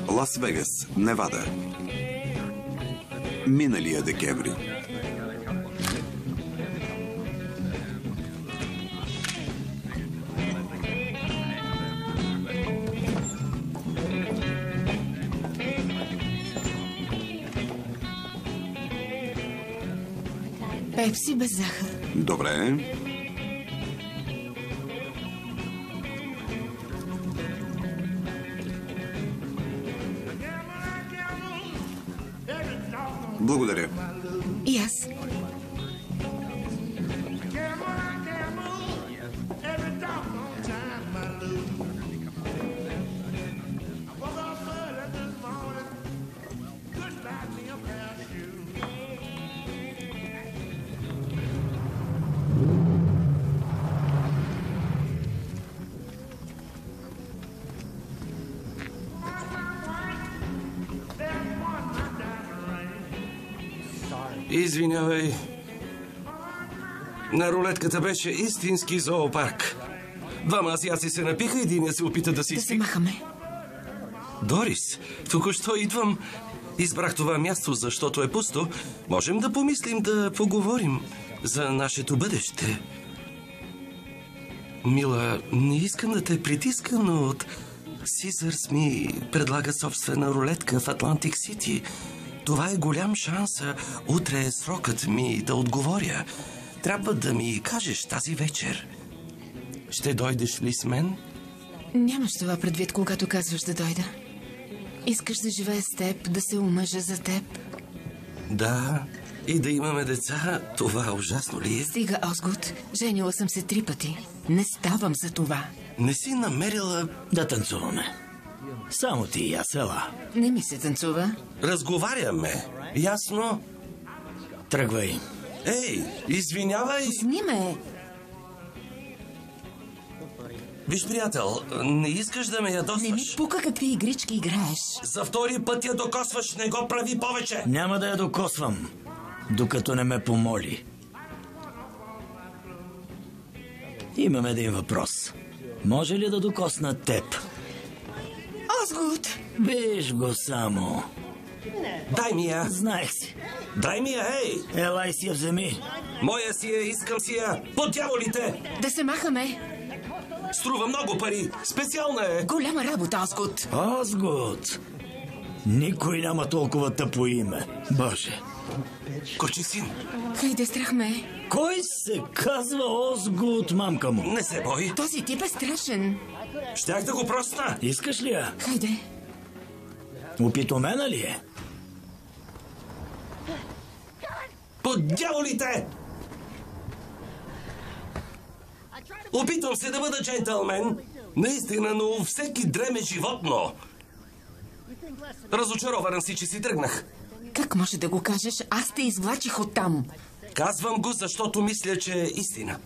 Лас Вегас, Невада. Миналия декември. Пепси без захар. Добре. Благодаря. И аз. Извинявай. На рулетката беше истински зоопарк. Двама азиаци се напиха, единия се опита да си Да се махаме. Дорис, току-що идвам. Избрах това място, защото е пусто. Можем да помислим да поговорим за нашето бъдеще. Мила, не искам да те притискам, но от Сизърс ми предлага собствена рулетка в Атлантик Сити. Това е голям шанс. Утре е срокът ми да отговоря. Трябва да ми кажеш тази вечер. Ще дойдеш ли с мен? Нямаш това предвид, когато казваш да дойда. Искаш да живея с теб, да се омъжа за теб. Да, и да имаме деца. Това ужасно ли е? Стига, Озгуд. Женила съм се 3 пъти. Не ставам за това. Не си намерила... Да танцуваме. Само ти и аз, ела. Не ми се танцува. Разговаряме. Ясно? Тръгвай. Ей, извинявай. Сниме. Виж, приятел, не искаш да ме ядосваш. Не ми пука какви игрички играеш. За втори път я докосваш, не го прави повече. Няма да я докосвам, докато не ме помоли. Имам един въпрос. Може ли да докосна теб? Озгуд! Виж го само. Дай ми я. Знаех си. Дай ми я, ей. Елай си я вземи. Моя си я, искам си я. По дяволите. Да се махаме. Струва много пари. Специална е. Голяма работа, Озгуд. Озгуд. Никой няма толкова тъпо име. Боже. Кочи син. Хайде, страх ме. Кой се казва Озгуд, мамка му? Не се бой. Този тип е страшен. Щях да го просна. Искаш ли я? Хайде. Опитомена ли е? По дяволите! Опитвам се да бъда джентълмен. Наистина, но всеки дреме животно. Разочарован си, че си тръгнах. Как може да го кажеш? Аз те извлачих оттам. Казвам го, защото мисля, че е истина.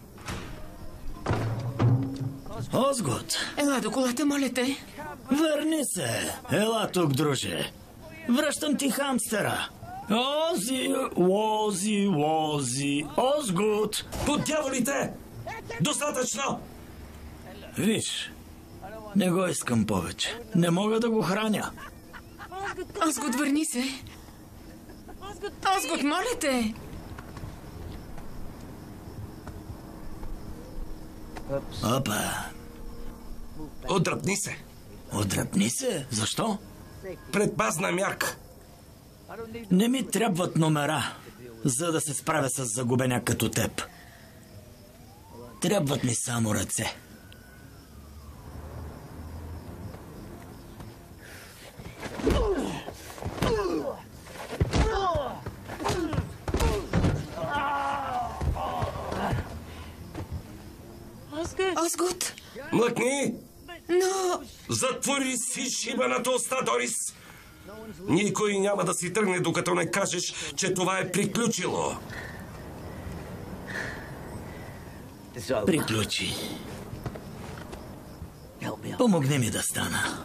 Озгуд. Ела до колата, моля те. Върни се. Ела тук, друже. Връщам ти хамстера. Ози, Ози, Ози, Озгуд. По дяволите! Достатъчно! Виж, не го искам повече. Не мога да го храня. Озгуд, върни се. Озгуд, моля те. Опа. Отдръпни се. Отдръпни се? Защо? Предпазна мярка. Не ми трябват номера, за да се справя с загубеня като теб. Трябват ми само ръце. Озгуд. Млъкни! Но... Затвори си шибаната уста, Дорис! Никой няма да си тръгне, докато не кажеш, че това е приключило. Приключи. Помогни ми да стана.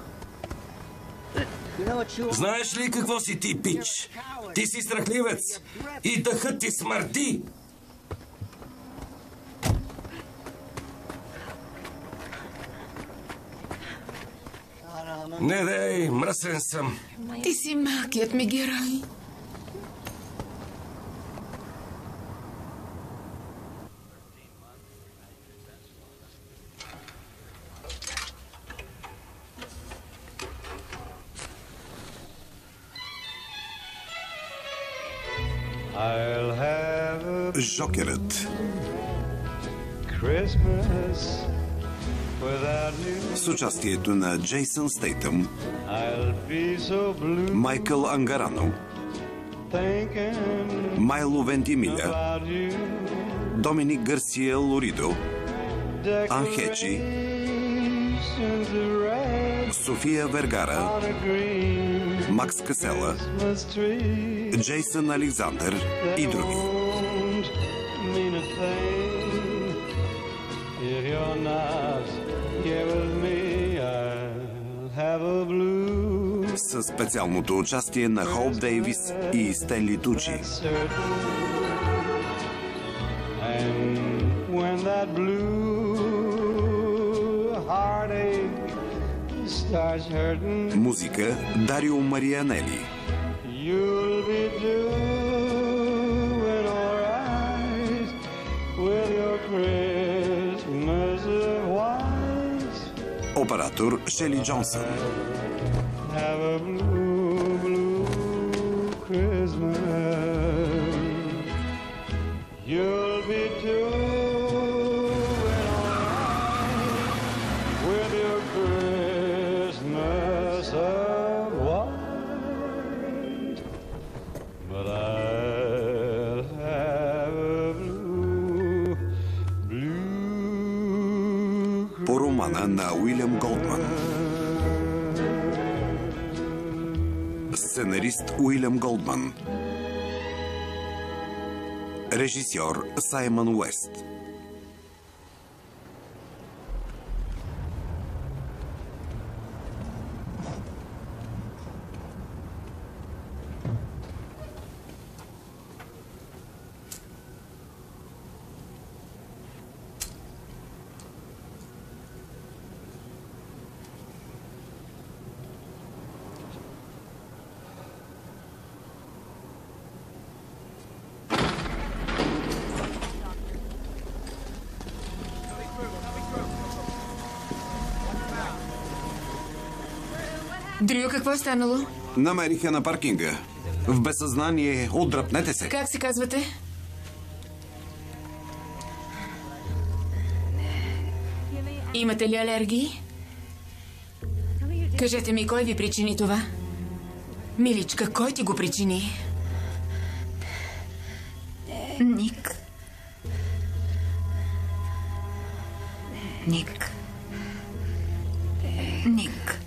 Знаеш ли какво си ти, пич? Ти си страхливец и дъхът ти смърди. Не дей, мръсен съм. Ти си малкият ми герой. Жокерът. С участието на Джейсън Стейтъм, Майкъл Ангарано, Майло Вентимиля, Доминик Гарсия Лоридо, Ан Хечи, София Вергара, Макс Касела, Джейсън Александър и други. Със специалното участие на Хоуп Дейвис и Стенли Тучи. Музика Дарио Марианели. Оператор Шели Джонсън. По романа на Уилям Голдман. Сценарист Уилям Голдман. Режисьор Саймън Уест. Дрю, какво е станало? Намериха на паркинга. В безсъзнание, отдръпнете се. Как се казвате? Имате ли алергии? Кажете ми, кой ви причини това? Миличка, кой ти го причини? Ник. Ник. Ник.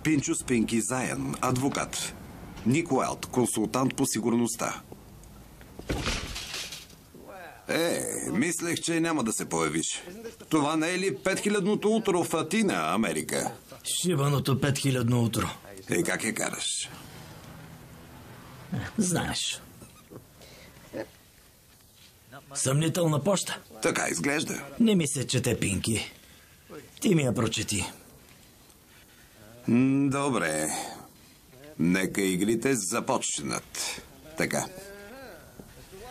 Пинчо Спинки Заян, адвокат. Ник Уайлд, консултант по сигурността. Мислех, че няма да се появиш. Това не е ли 5000-ното утро в Атина, Америка? Шибаното 5000-но утро. Как я караш? Знаеш. Съмнителна поща. Така изглежда. Не ми се чете, Пинки. Ти ми я прочети. Добре. Нека игрите започнат. Така.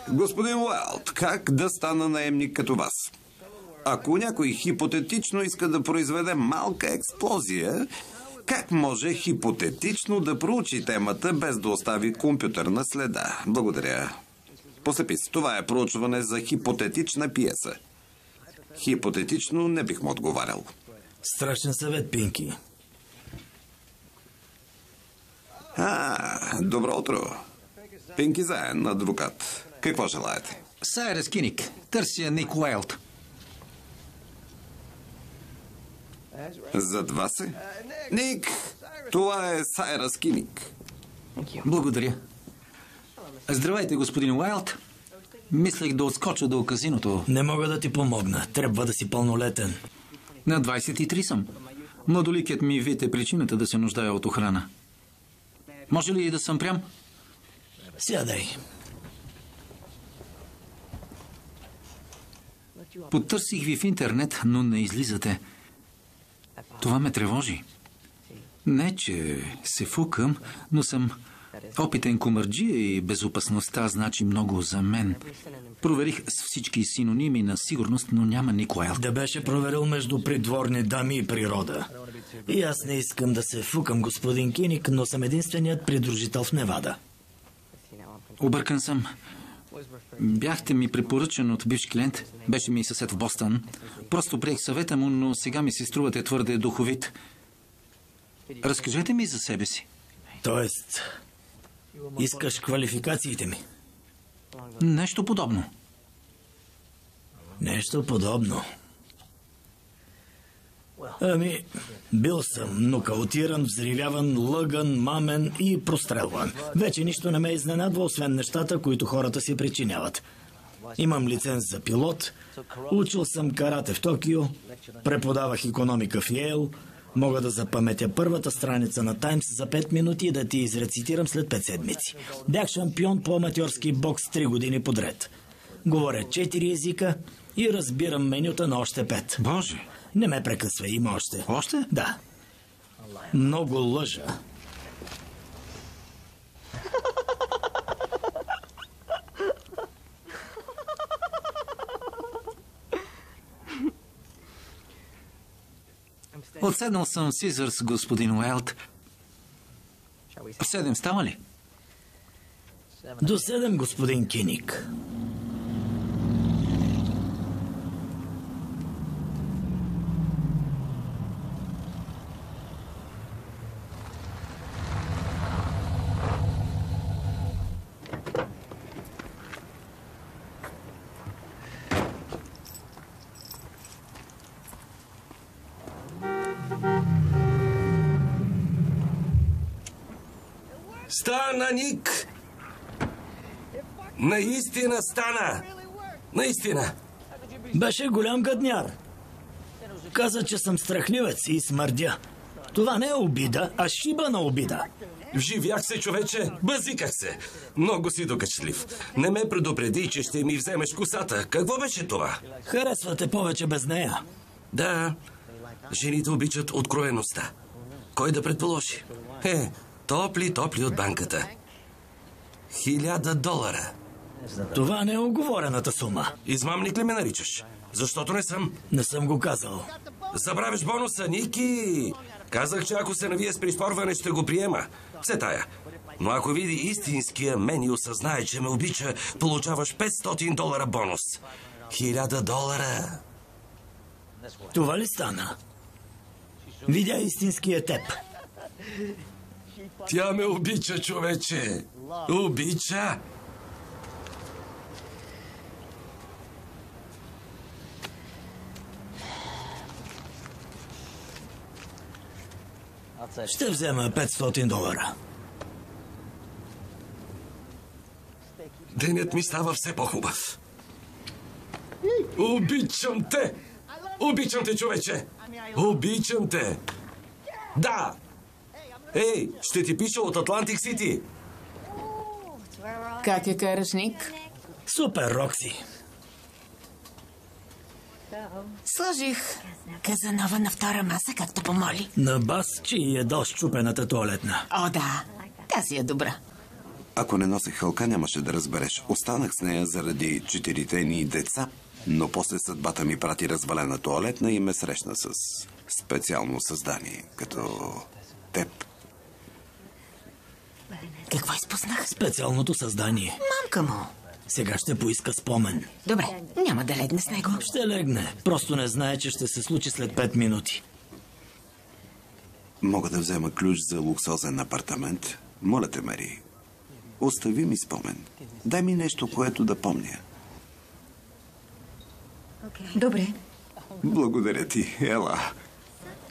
Господин Уайлд, как да стана наемник като вас? Ако някой хипотетично иска да произведе малка експлозия, как може хипотетично да проучи темата без да остави компютърна следа? Благодаря. Посепис, това е проучване за хипотетична пиеса. Хипотетично не бих му отговарял. Страшен съвет, Пинки. Добро утро. Пинки Заен, адвокат. Какво желаете? Сайръс Киник. Търся Ник Уайлд. Зад вас е? Ник, това е Сайръс Киник. Благодаря. Здравейте, господин Уайлд. Мислех да отскоча до казиното. Не мога да ти помогна. Трябва да си пълнолетен. На 23 съм. Младоликият ми вид е причината да се нуждая от охрана. Може ли да съм прям? Сядай. Потърсих ви в интернет, но не излизате. Това ме тревожи. Не, че се фукам, но съм опитен комарджия и безопасността значи много за мен. Проверих с всички синоними на сигурност, но няма Ник Уайлд. Да беше проверил между придворни дами и природа. И аз не искам да се фукам, господин Киник, но съм единственият придружител в Невада. Объркан съм. Бяхте ми препоръчен от бивш клиент. Беше ми съсед в Бостън. Просто приех съвета му, но сега ми се струвате твърде духовит. Разкажете ми за себе си. Тоест, искаш квалификациите ми? Нещо подобно. Нещо подобно. Бил съм нокаутиран, взривяван, лъган, мамен и прострелван. Вече нищо не ме изненадва, освен нещата, които хората си причиняват. Имам лиценз за пилот, учил съм карате в Токио, преподавах икономика в Йейл, мога да запаметя първата страница на Таймс за 5 минути и да ти изрецитирам след 5 седмици. Бях шампион по аматьорски бокс 3 години подред. Говоря 4 езика и разбирам менюта на още 5. Боже! Не ме прекъсва, има още. Още? Да. Много лъжа. Отседнал съм в Сизърс, господин Уайлд. В 7 става ли? До 7, господин Киник. Стана, Ник! Наистина стана! Наистина! Беше голям гадняр. Каза, че съм страхливец и смърдя. Това не е обида, а шибана обида. Вживях се, човече, базиках се. Много си докачлив. Не ме предупреди, че ще ми вземеш косата. Какво беше това? Харесвате повече без нея. Да, жените обичат откровеността. Кой да предположи? Топли от банката. $1000. Това не е уговорената сума. Измамник ли ме наричаш? Защото не съм. Не съм го казал. Забравяш бонуса, Ники! Казах, че ако се навие с пришпорване, ще го приема. Все тая. Но ако види истинския мен и осъзнае, че ме обича, получаваш $500 бонус. $1000. Това ли стана? Видя истинския теб. Тя ме обича, човече. Обича. Ще взема $500. Денят ми става все по-хубав. Обичам те! Обичам те, човече! Обичам те! Да! Ей, ще ти пиша от Атлантик Сити! Как е карашник? Супер, Рокси. Сложих Казанова на втора маса, както помоли. На бас, че е доста чупената туалетна. О, да. Тази е добра. Ако не носех хълка, нямаше да разбереш. Останах с нея заради 4-те ни деца, но после съдбата ми прати развалена туалетна и ме срещна с специално създание, като теб. Какво изпуснах? Специалното създание. Мамка му. Сега ще поиска спомен. Добре, няма да легне с него. Ще легне. Просто не знае, че ще се случи след 5 минути. Мога да взема ключ за луксозен апартамент? Моля те, Мери. Остави ми спомен. Дай ми нещо, което да помня. Добре. Благодаря ти, ела.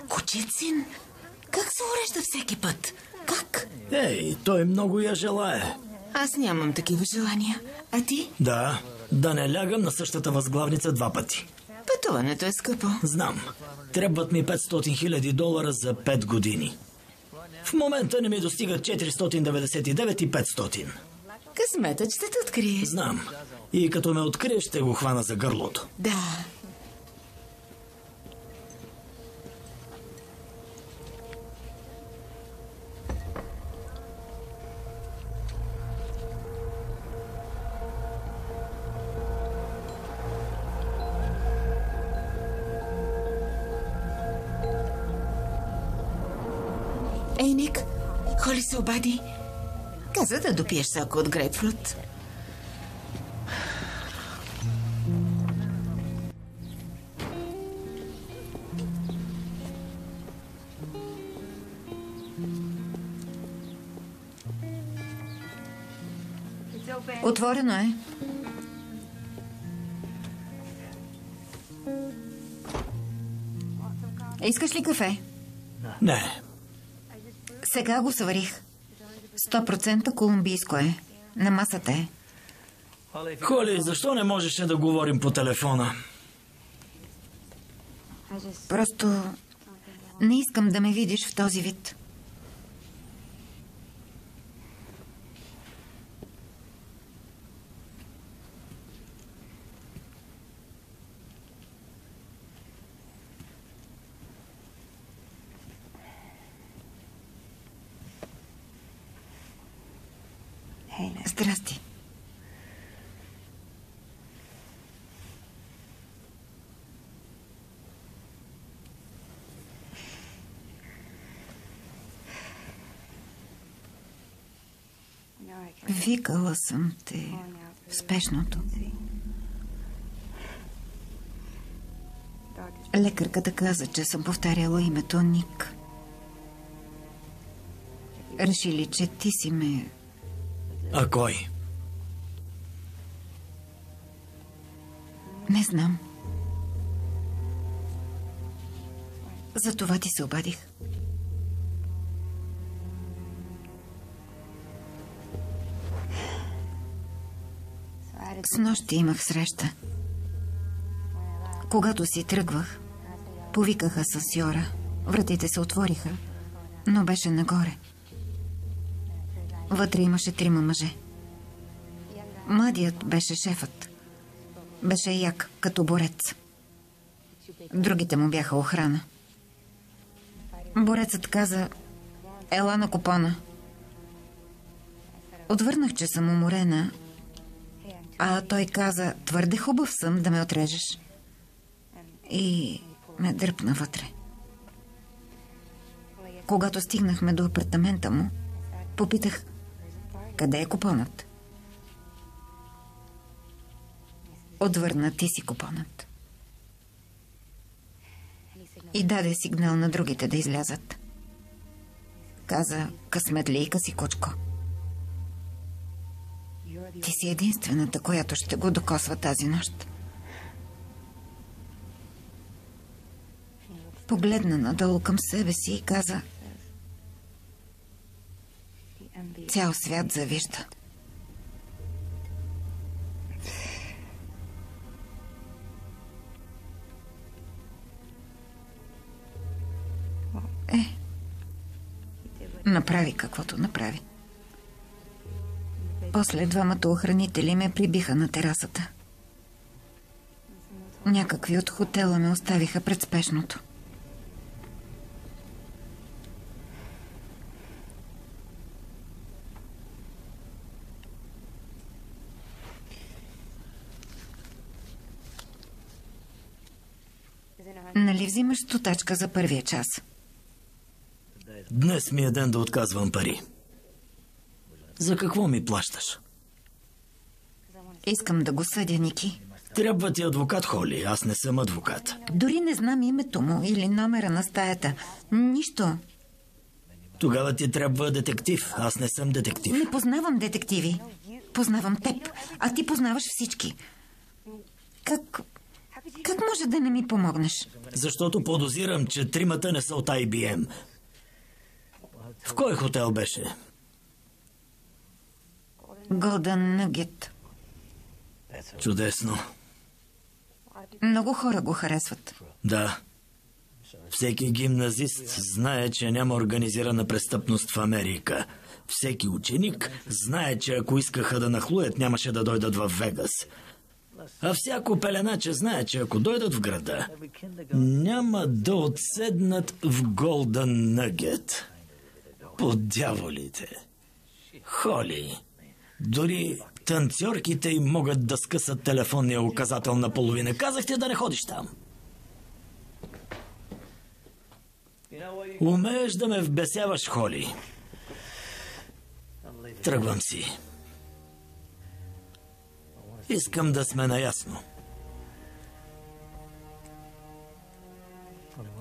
Кучицин? Как се урежда всеки път? Как? Ей, той много я желае. Аз нямам такива желания. А ти? Да не лягам на същата възглавница 2 пъти. Пътуването е скъпо. Знам. Трябват ми $500,000 за 5 години. В момента не ми достигат 499 и 500. Късметът ще те открие. Знам. И като ме открие, ще го хвана за гърлото. Да. Ей, Ник, Холи се обади. Каза да допиеш сока от грейпфрут. Отворено е. Искаш ли кафе? Не. Сега го сварих. 100% колумбийско е. На масата е. Холи, защо не можеше да говорим по телефона? Просто не искам да ме видиш в този вид. Здрасти. Викала съм те в спешното. Лекарката каза, че съм повтаряла името Ник. Решили, че ти си ме... А кой? Не знам. За това ти се обадих. Снощи имах среща. Когато си тръгвах, повикаха асансьора. Вратите се отвориха, но беше нагоре. Вътре имаше 3 мъже. Младият беше шефът. Беше як, като борец. Другите му бяха охрана. Борецът каза: ела на купона. Отвърнах, че съм уморена, а той каза: твърде хубав съм да ме отрежеш. И ме дръпна вътре. Когато стигнахме до апартамента му, попитах: къде е купонът? Отвърна: ти си купонът. И даде сигнал на другите да излязат. Каза: късметлийка си, кучко. Ти си единствената, която ще го докосва тази нощ. Погледна надолу към себе си и каза: цял свят завижда. Направи каквото направи. После двамата охранители ме прибиха на терасата. Някакви от хотела ме оставиха пред спешното. Нали взимаш стотачка за първия час? Днес ми е ден да отказвам пари. За какво ми плащаш? Искам да го съдя, Ники. Трябва ти адвокат, Холи. Аз не съм адвокат. Дори не знам името му или номера на стаята. Нищо. Тогава ти трябва детектив. Аз не съм детектив. Не познавам детективи. Познавам теб, а ти познаваш всички. Как може да не ми помогнеш? Защото подозирам, че тримата не са от IBM. В кой хотел беше? Голден Нъгет. Чудесно. Много хора го харесват. Да. Всеки гимназист знае, че няма организирана престъпност в Америка. Всеки ученик знае, че ако искаха да нахлуят, нямаше да дойдат в Вегас. А всяко пеленаче знае, че ако дойдат в града, няма да отседнат в Голден Нъгет. По дяволите. Холи. Дори танцорките им могат да скъсат телефонния указател на половина. Казахте да не ходиш там. Умееш да ме вбесяваш, Холи. Тръгвам си. Искам да сме наясно.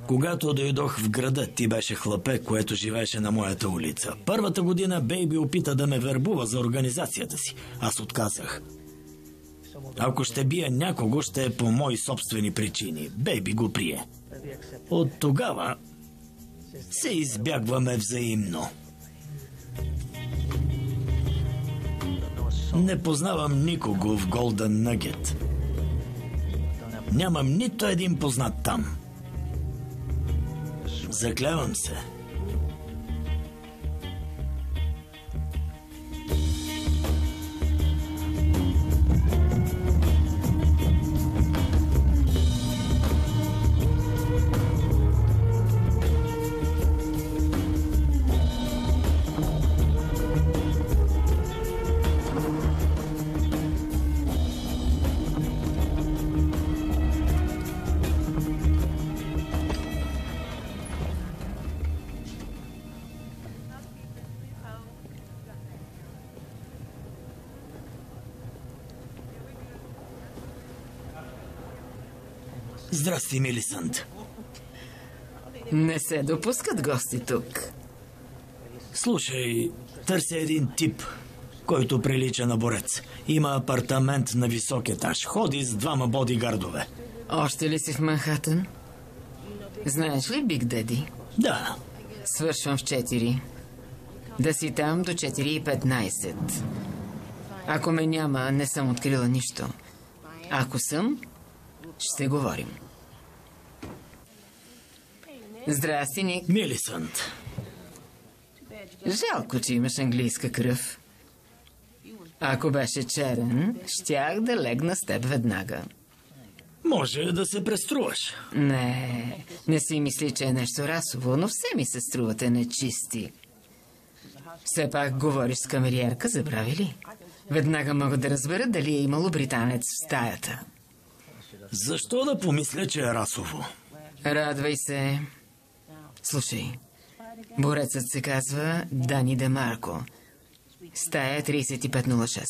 Когато дойдох в града, ти беше хлапе, което живееше на моята улица. Първата година Бейби опита да ме вербува за организацията си. Аз отказах. Ако ще бия някого, ще е по мои собствени причини. Бейби го прие. От тогава се избягваме взаимно. Не познавам никого в Голден Нъгет. Нямам нито един познат там. Заклевам се. Здрасти, Милисънт. Не се допускат гости тук. Слушай, търся един тип, който прилича на борец. Има апартамент на висок етаж. Ходи с двама бодигардове. Още ли си в Манхатън? Знаеш ли Биг Деди? Да. Свършвам в 4. Да си там до 4:15. Ако ме няма, не съм открила нищо. Ако съм, ще говорим. Здрасти, Ник. Милисънт. Жалко, че имаш английска кръв. Ако беше черен, щях да легна с теб веднага. Може да се преструваш. Не си мисли, че е нещо расово, но все ми се струвате нечисти. Все пак говориш с камериерка, забрави ли? Веднага мога да разбера дали е имало британец в стаята. Защо да помисля, че е расово? Радвай се. Слушай, борецът се казва Дани Де Марко. Стая 3506.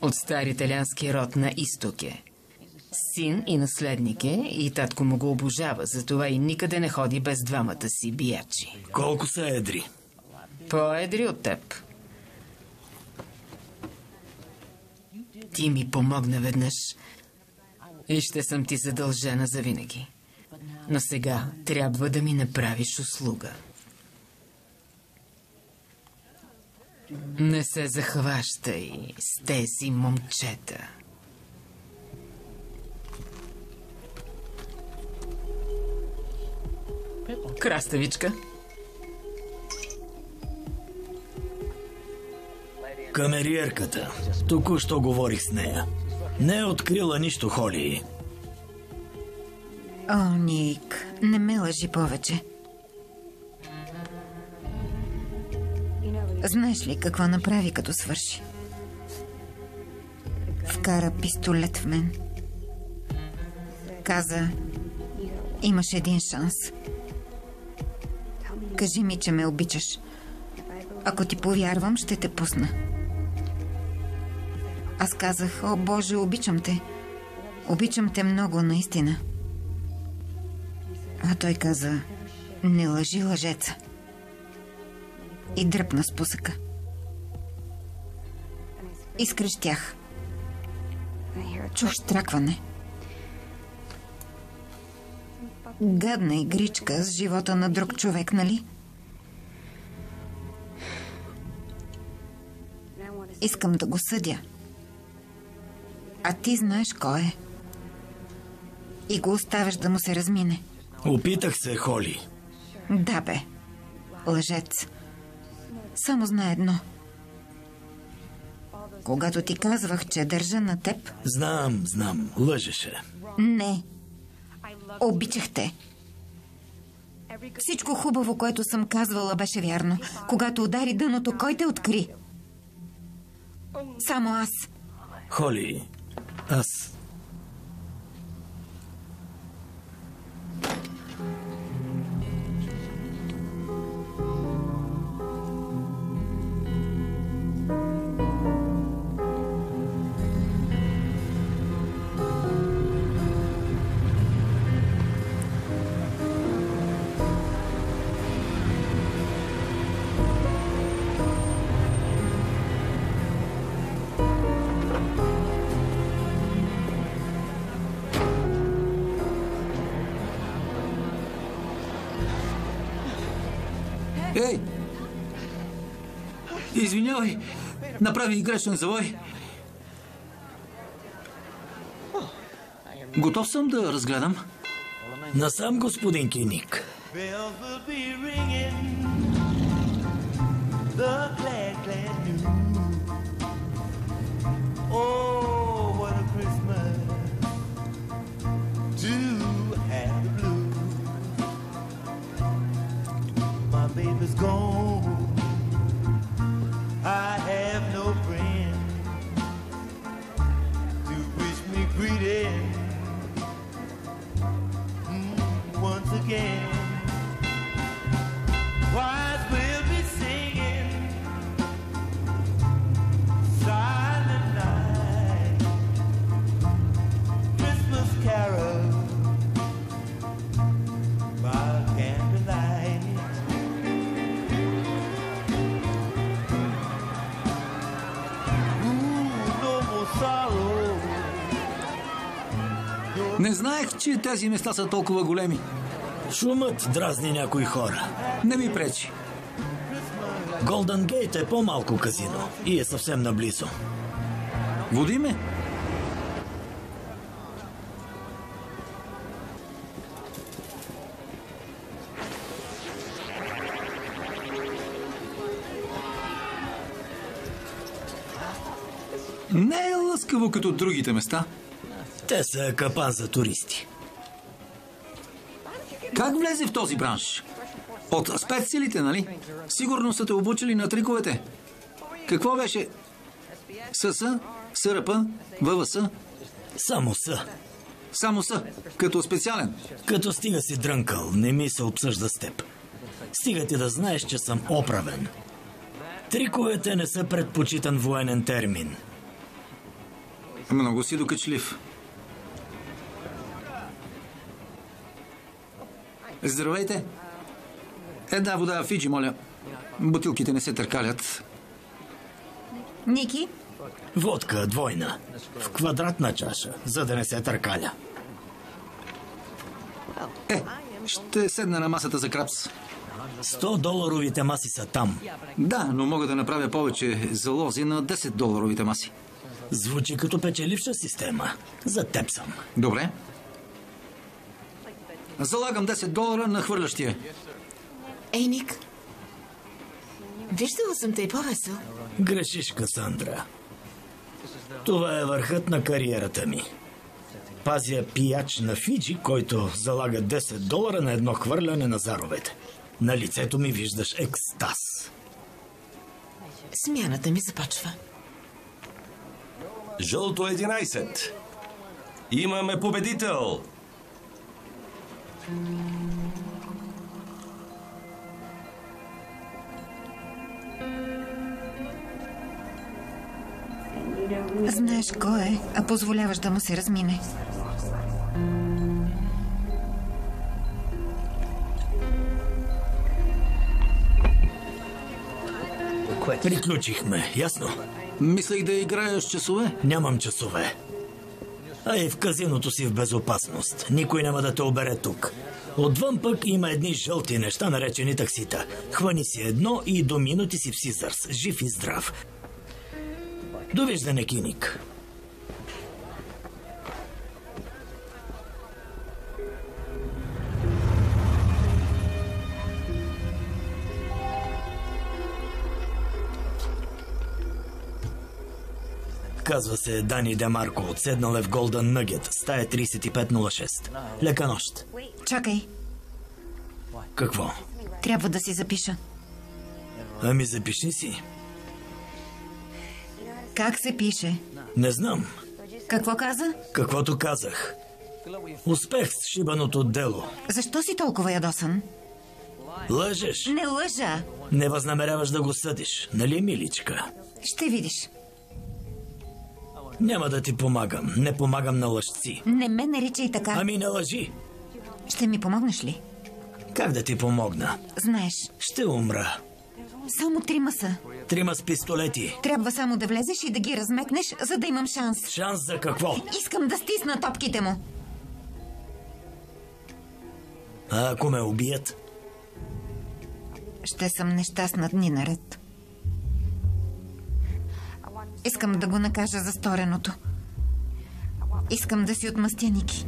От стар италиански род на изток е. Син и наследник е, и татко му го обожава, затова и никъде не ходи без двамата си биячи. Колко са едри? По-едри от теб. Ти ми помогна веднъж и ще съм ти задължена завинаги. Но сега трябва да ми направиш услуга. Не се захващай с тези момчета. Краставичка. Камериерката. Току-що говорих с нея. Не е открила нищо, Холи. О, Ник, не ме лъжи повече. Знаеш ли какво направи, като свърши? Вкара пистолет в мен. Каза, имаш един шанс. Кажи ми, че ме обичаш. Ако ти повярвам, ще те пусна. Аз казах, о Боже, обичам те. Обичам те много, наистина. А той каза, не лъжи лъжеца. И дръпна с пусъка. Изкрещях. Чух штракване. Гадна игричка с живота на друг човек, нали? Искам да го съдя. А ти знаеш кой е. И го оставяш да му се размине. Опитах се, Холи. Да, бе. Лъжец. Само знае едно. Когато ти казвах, че държа на теб... Знам. Лъжеше. Не. Обичах те. Всичко хубаво, което съм казвала, беше вярно. Когато удари дъното, кой те откри? Само аз. Холи, аз... Ей! Извинявай, направих грешен завой. Готов съм да разгледам. Насам, господин Киник. Baby's gone. I have no friend to wish me greeting once again. Wise will be singing silent night, Christmas carol by candlelight. Не знаех, че тези места са толкова големи. Шумът дразни някои хора. Не ми пречи. Голден Гейт е по-малко казино и е съвсем наблизо. Води ме. Не е лъскаво като другите места. Те са капан за туристи. Как влезе в този бранш? От спецсилите, нали? Сигурно са те обучили на триковете. Какво беше? СС, СРП, ВВС? Само са. Само С, като специален. Като стига си дрънкал, не ми се обсъжда с теб. Стига ти да знаеш, че съм оправен. Триковете не са предпочитан военен термин. Много си докачлив. Здравейте. Една вода Фиджи, моля. Бутилките не се търкалят. Ники? Водка двойна. В квадратна чаша, за да не се търкаля. Ще седна на масата за крапс. $100 маси са там. Да, но мога да направя повече залози на $10 маси. Звучи като печеливша система. За теб съм. Добре. Залагам $10 на хвърлящия. Ей, Ник, Виждала съм те и по-весел. Грешиш, Касандра. Това е върхът на кариерата ми. Пазя пияч на Фиджи, който залага $10 на едно хвърляне на заровете. На лицето ми виждаш екстаз. Смяната ми започва. Жълто 11. Имаме победител. Знаеш кой е, а позволяваш да му се размине. Приключихме, ясно? Мислех да играя с часове. Нямам часове. А и в казиното си в безопасност. Никой няма да те обере тук. Отвън пък има едни жълти неща, наречени таксита. Хвани си едно и до минути си в Сизърс. Жив и здрав. Довиждане, Киник. Казва се Дани Демарко. Отседнал е в Голдън Нъгет. Стая 3506. Лека нощ. Чакай, Какво? трябва да си запиша. Ами запиши си. Как се пише? Не знам. Какво каза? Каквото казах. Успех с шибаното дело. Защо си толкова ядосан? Лъжеш. Не лъжа. Не възнамеряваш да го съдиш, нали, миличка? Ще видиш. Няма да ти помагам. Не помагам на лъжци. Не ме наричай така. Ами не лъжи. Ще ми помогнеш ли? Как да ти помогна? Знаеш, Ще умра. само 3 са. 3 с пистолети. Трябва само да влезеш и да ги размекнеш, за да имам шанс. Шанс за какво? Искам да стисна топките му. А ако ме убият? Ще съм нещастна дни наред. Искам да го накажа за стореното. Искам да си отмъстя Ники.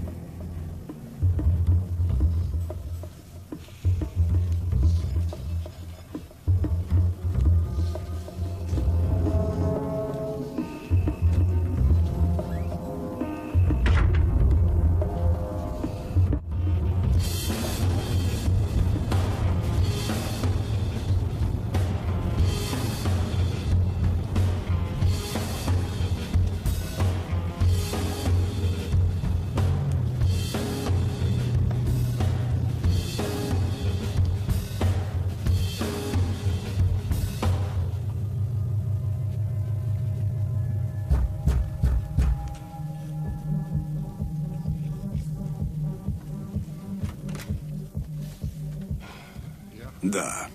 Да.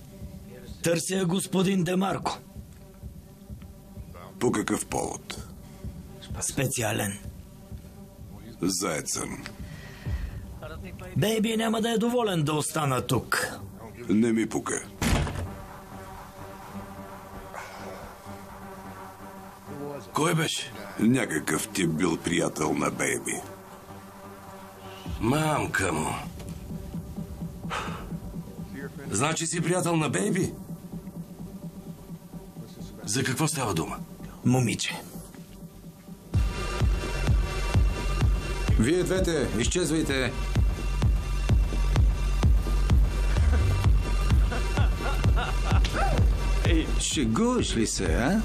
Търся господин Демарко. По какъв повод? Специален. Заед съм. Бейби няма да е доволен да остана тук. Не ми пука. Кой беше? Някакъв тип бил приятел на Бейби. Мамка му. Значи си приятел на Бейби? За какво става дума? Момиче. Вие двете, изчезвайте. Шегуваш ли се, а?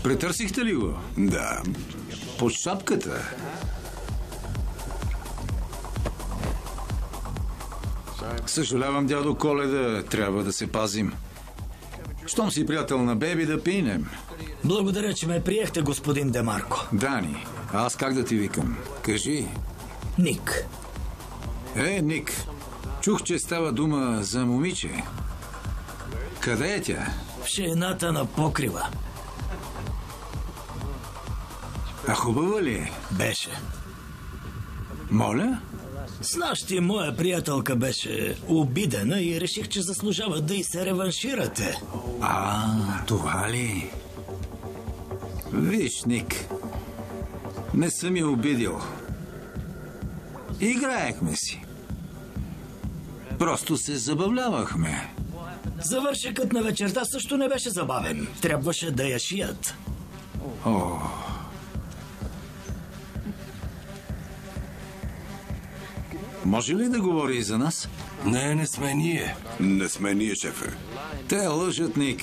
Претърсихте ли го? Да. Под шапката? Съжалявам, дядо Коледа. Трябва да се пазим. Щом си приятел на Беби, да пинем. Благодаря, че ме приехте, господин Демарко. Дани, аз как да ти викам? Кажи. Ник. Ник. Чух, че става дума за момиче. Къде е тя? В шейната на покрива. А хубава ли е? Беше. Моля? Снащи моя приятелка беше обидена и реших, че заслужава да и се реванширате. Това ли? Виж, Ник, не съм я обидил. Играехме си. Просто се забавлявахме. Завършекът на вечерта също не беше забавен. Трябваше да я шият. О. Може ли да говори и за нас? Не сме ние. Не сме ние, шефе. Те лъжат, Ник.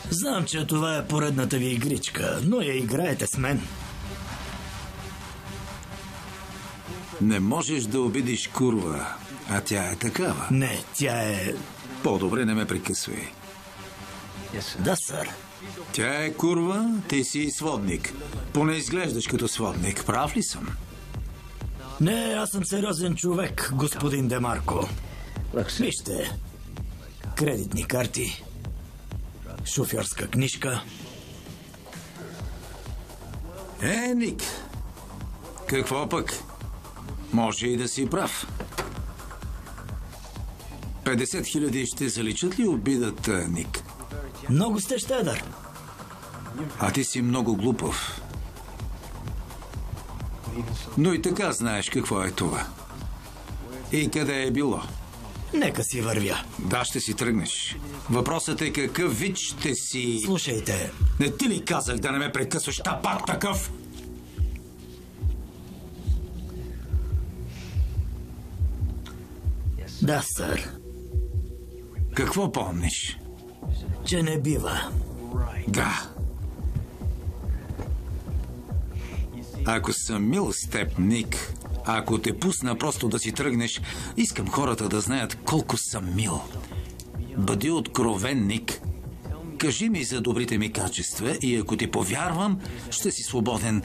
Знам, че това е поредната ви игричка, но я играете с мен. Не можеш да обидиш курва, а тя е такава. Не, тя е... По-добре не ме прекъсвай. Да, сър. Тя е курва, ти си сводник. Поне изглеждаш като сводник. Прав ли съм? Не, аз съм сериозен човек, господин Демарко. Вижте. Кредитни карти. Шофьорска книжка. Ник. Какво пък? Може и да си прав. 50 000 ще заличат ли обидата, Ник? Много сте щедър. А ти си много глупав. Но и така знаеш какво е това. И къде е било? Нека си вървя. Да, ще си тръгнеш. Въпросът е какъв вид ще си... Слушайте. Не ти ли казах да не ме прекъсваш? Та пак такъв? Да, сър. Какво помниш? Че не бива. Да. Ако съм мил с теб, Ник, ако те пусна просто да си тръгнеш, искам хората да знаят колко съм мил. Бъди откровен, Ник. Кажи ми за добрите ми качества и ако ти повярвам, ще си свободен.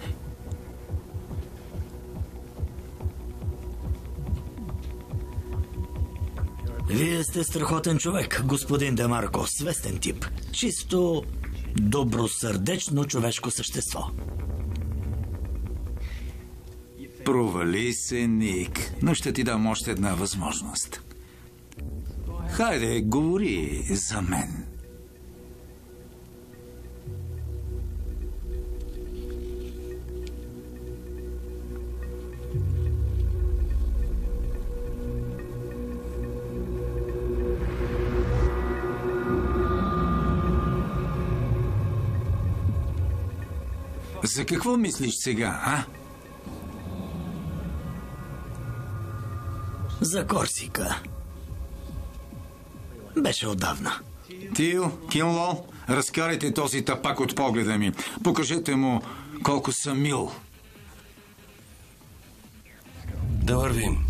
Вие сте страхотен човек, господин Демарко. Свестен тип. Чисто добросърдечно човешко същество. Провали се, Ник, но ще ти дам още една възможност. Хайде, говори за мен. За какво мислиш сега, а? За Корсика. Беше отдавна. Тил, Кинлол, разкарайте този тапак от погледа ми. Покажете му колко съм мил. Да вървим.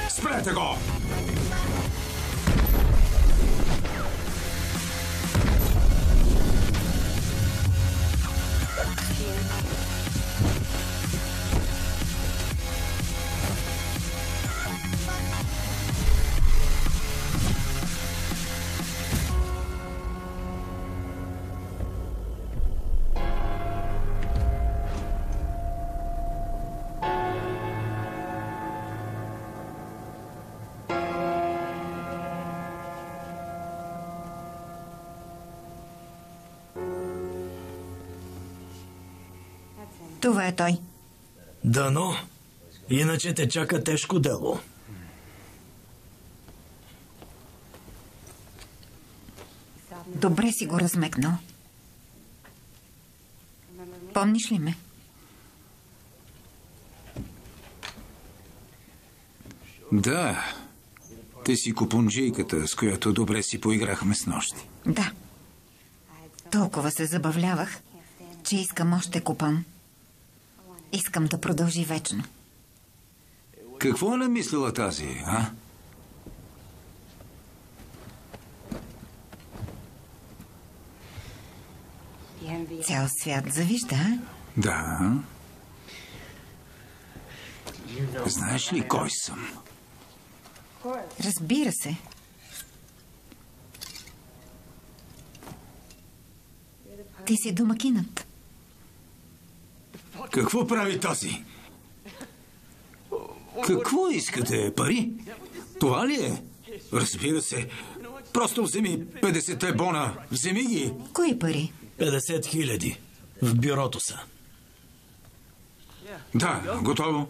Спрете го! Това е той. Дано. Иначе те чака тежко дело. Добре си го размекнал. Помниш ли ме? Да. Ти си купунджийката, с която добре си поиграхме с нощи. Да. Толкова се забавлявах, че искам още купон. Искам да продължи вечно. Какво е намислила тази, а? Цял свят завижда, а? Да. Знаеш ли кой съм? Разбира се. Ти си домакинът. Какво прави този? Какво искате? Пари? Това ли е? Разбира се. Просто вземи 50 бона. Вземи ги. Кои пари? 50 000. В бюрото са. Да, готово.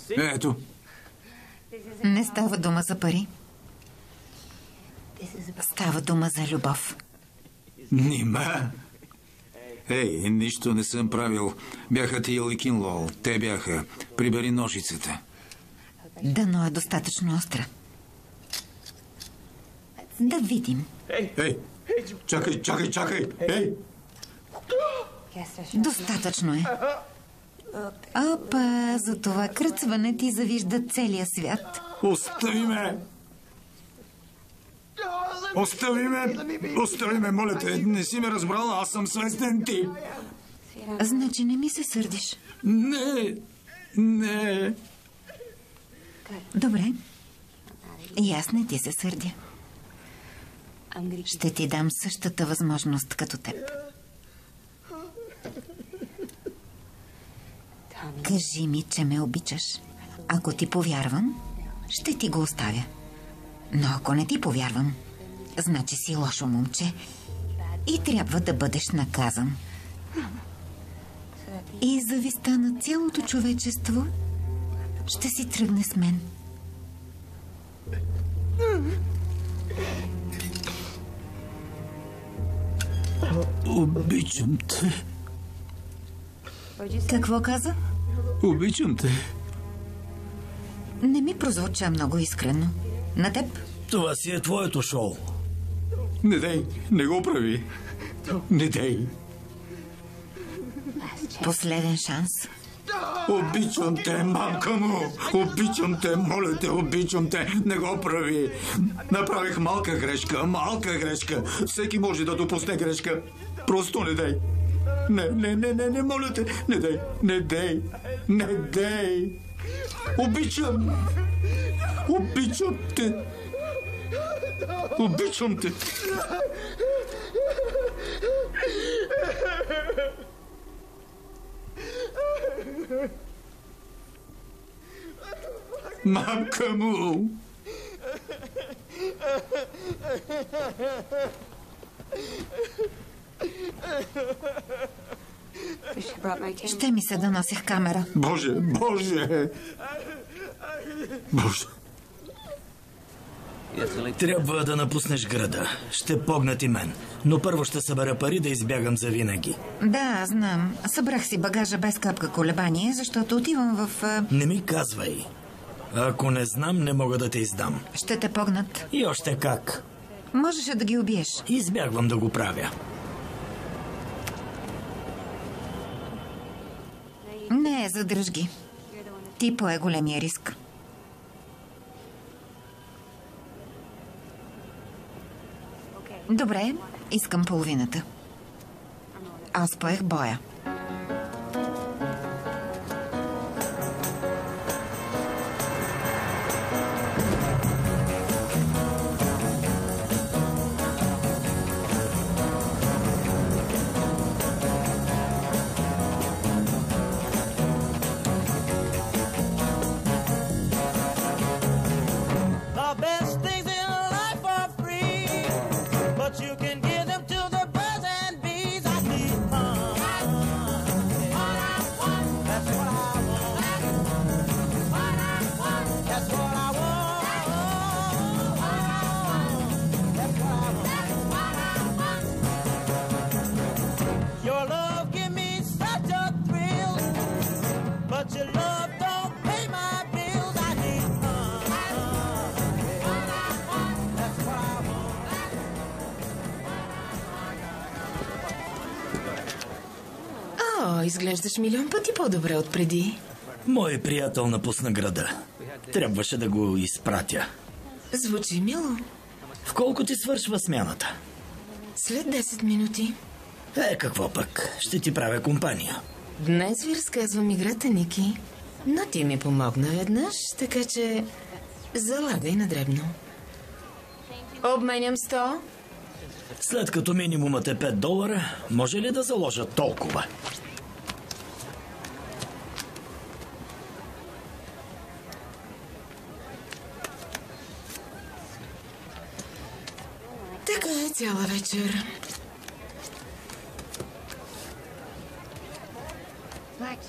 Ето. Не става дума за пари. Става дума за любов. Нима. Ей, нищо не съм правил. Бяха ти и Кинлол. Те бяха. Прибери ножицата. Дано е достатъчно остра. Да видим. Ей, чакай. Ей! Достатъчно е. Опа, за това кръцване ти завижда целия свят. Остави ме, моля те. Не си ме разбрала, аз съм свестен ти. Значи не ми се сърдиш. Не. Добре. И аз не ти се сърдя. Ще ти дам същата възможност като теб. Кажи ми, че ме обичаш. Ако ти повярвам, ще ти го оставя. Но ако не ти повярвам, значи си лошо момче и трябва да бъдеш наказан. И завистта на цялото човечество ще си тръгне с мен. Обичам те. Какво каза? Обичам те. Не ми прозвуча много искрено. На теб? Това си е твоето шоу. Не дай, не го прави. Не дай. Последен шанс. Обичам те, мамка му. Обичам те, моля те, обичам те. Не го прави. Направих малка грешка. Всеки може да допусне грешка. Просто не дай. Не, моля те. Не дай. Обичам те. Мамка му. Ще ми се да носих камера. Боже. Трябва да напуснеш града. Ще погнат и мен. Но първо ще събера пари да избягам завинаги. Да, знам. Събрах си багажа без капка колебание, защото отивам в... Не ми казвай. Ако не знам, не мога да те издам. Ще те погнат. И още как. Можеше да ги убиеш. Избягвам да го правя. Не, задръж ги. Ти пое големия риск. Добре, искам половината. Аз поех боя. The best things in life are free, but you can give them to the birds and bees. I need fun. That's what I want. That's what I want. That's what I want. Your love give me such a thrill, but your love don't pay my bills. I need fun. That's what I want. О, изглеждаш милион пъти по-добре от преди. Мой приятел напусна града. Трябваше да го изпратя. Звучи мило. В колко ти свършва смяната? След 10 минути. Какво пък? Ще ти правя компания. Днес ви разказвам играта, Ники. Но ти ми помогна веднъж, така че залагай на дребно. Обменям 100. След като минимумът е $5, може ли да заложат толкова? Така е цяла вечер.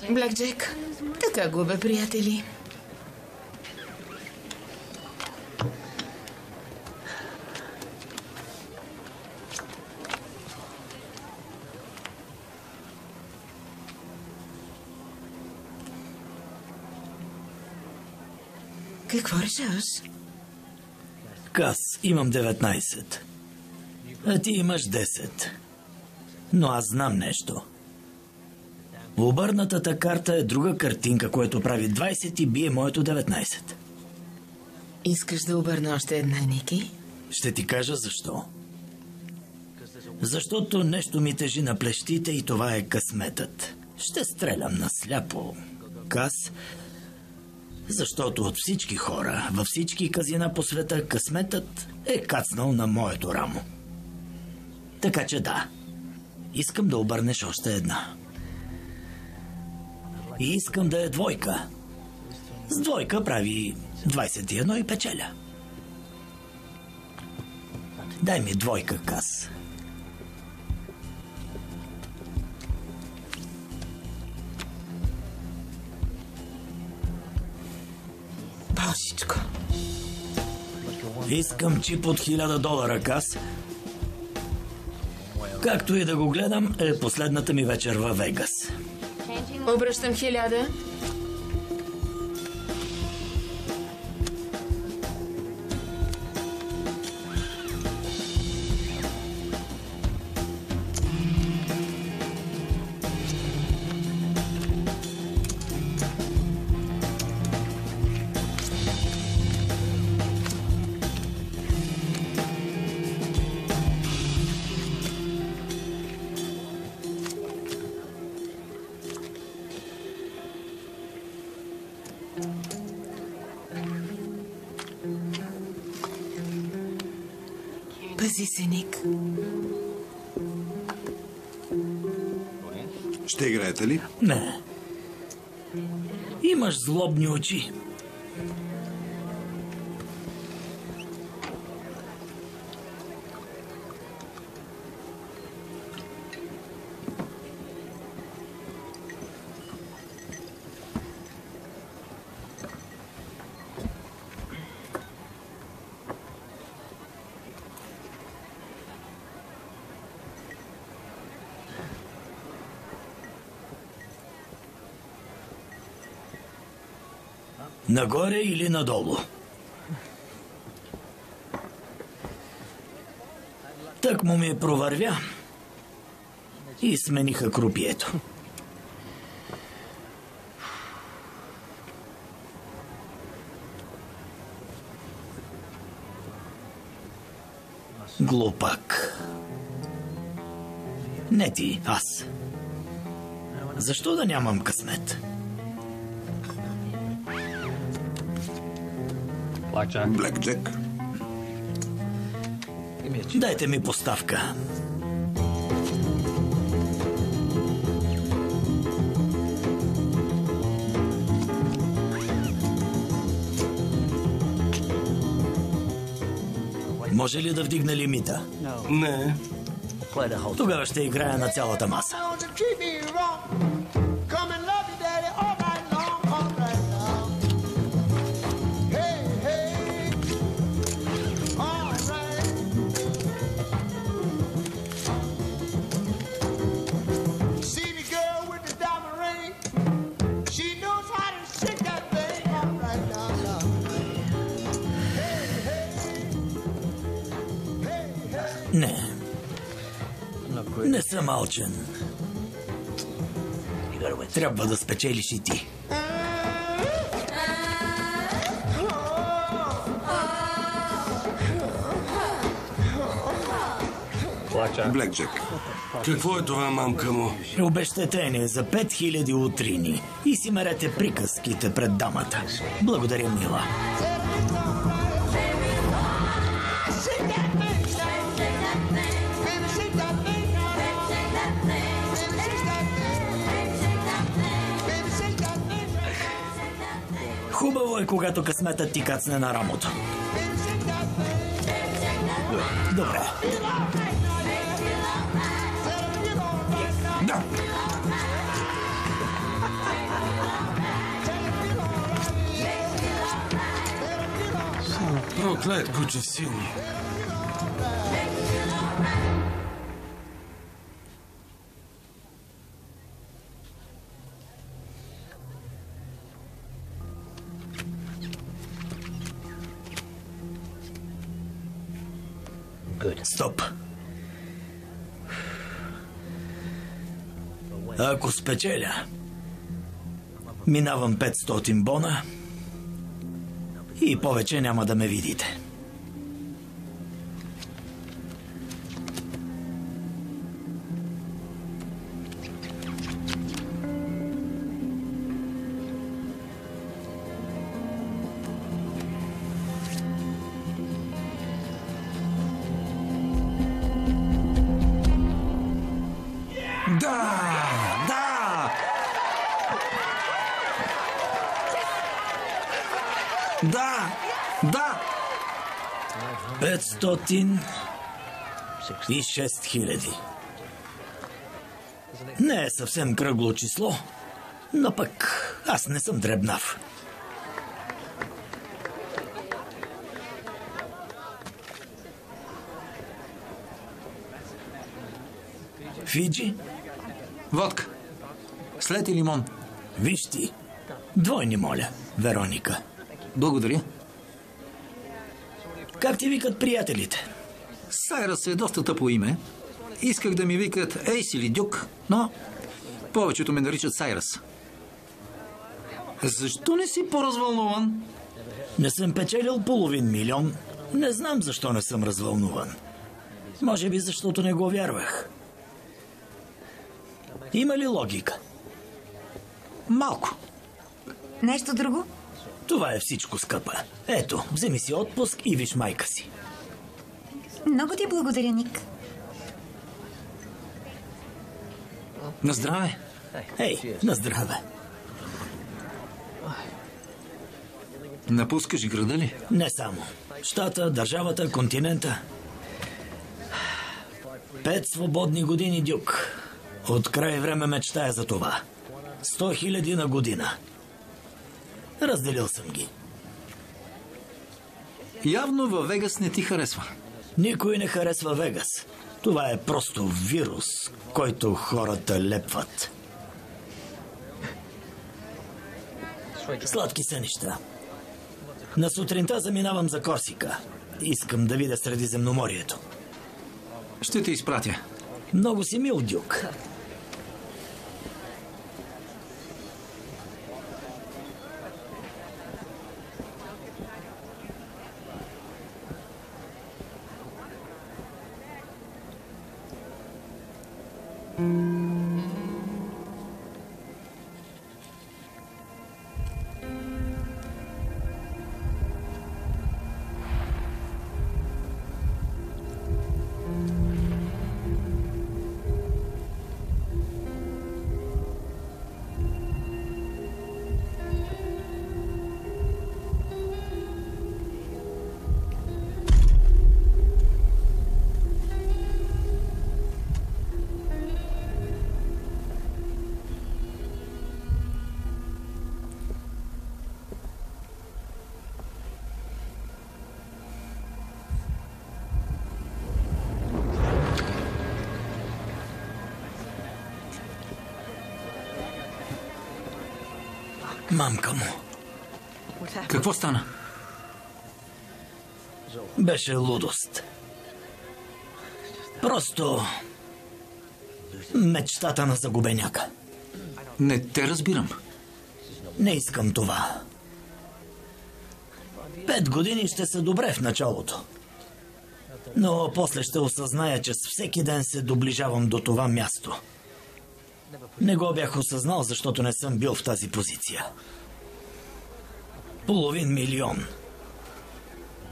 Блекджек, така губя приятели. Какво решаваш? Кас, имам 19. А ти имаш 10. Но аз знам нещо. Обърнатата карта е друга картинка, което прави 20 и бие моето 19. Искаш да обърна още една, Ники? Ще ти кажа защо. Защото нещо ми тежи на плещите и това е късметът. Ще стрелям на сляпо. Кас, защото от всички хора, във всички казина по света, късметът е кацнал на моето рамо. Така че да, искам да обърнеш още една. И искам да е двойка. С двойка прави 21 и печеля. Дай ми двойка, Кас. Божичко. Искам чип от $1000, Кас. Както и да го гледам, е последната ми вечер във Вегас. Обръщам 1000. Пази се, Ник. Ще играете ли? Не. Имаш злобни очи. Нагоре или надолу? Так му ми провървя и смениха крупието. Глупак. Не ти, аз. Защо да нямам късмет? Блекджек. Дайте ми поставка. Може ли да вдигна лимита? Не. Тогава ще играя на цялата маса. Не. Не съм алчен. Трябва да спечелиш и ти. Блекджек. Какво е това, мамка му? Обещетение за 5000 утрини. И си мерете приказките пред дамата. Благодаря, мила. She got Хубаво е, когато късметът ти кацне на рамото. Добре. Да. Проклетко, че силно. Стоп. Ако спечеля, минавам 500 бона и повече няма да ме видите. Да! 506 хиляди. Не е съвсем кръгло число, но пък аз не съм дребнав. Фиджи? Водка. След и лимон. Виж ти. Двойни, моля, Вероника. Благодаря. Как ти викат приятелите? Сайрас е доста тъпо име. Исках да ми викат Ейс или Дюк, но повечето ме наричат Сайрас. Защо не си по-развълнуван? Не съм печелил половин милион. Не знам защо не съм развълнуван. Може би защото не го вярвах. Има ли логика? Малко. Нещо друго? Това е всичко, скъпа. Ето, вземи си отпуск и виж майка си. Много ти благодаря, Ник. На здраве. Ей, на здраве. Напускаш града ли? Не само. Щата, държавата, континента. 5 свободни години, Дюк. От край време мечтая за това. 100 хиляди на година. Разделил съм ги. Явно във Вегас не ти харесва. Никой не харесва Вегас. Това е просто вирус, който хората лепват. Сладки сънища. На сутринта заминавам за Корсика. Искам да видя Средиземноморието. Ще те изпратя. Много си мил, Дюк. Мамка му. Какво стана? Беше лудост. Просто мечтата на загубеняка. Не те разбирам. Не искам това. 5 години ще са добре в началото. Но после ще осъзная, че с всеки ден се доближавам до това място. Не го бях осъзнал, защото не съм бил в тази позиция. Половин милион.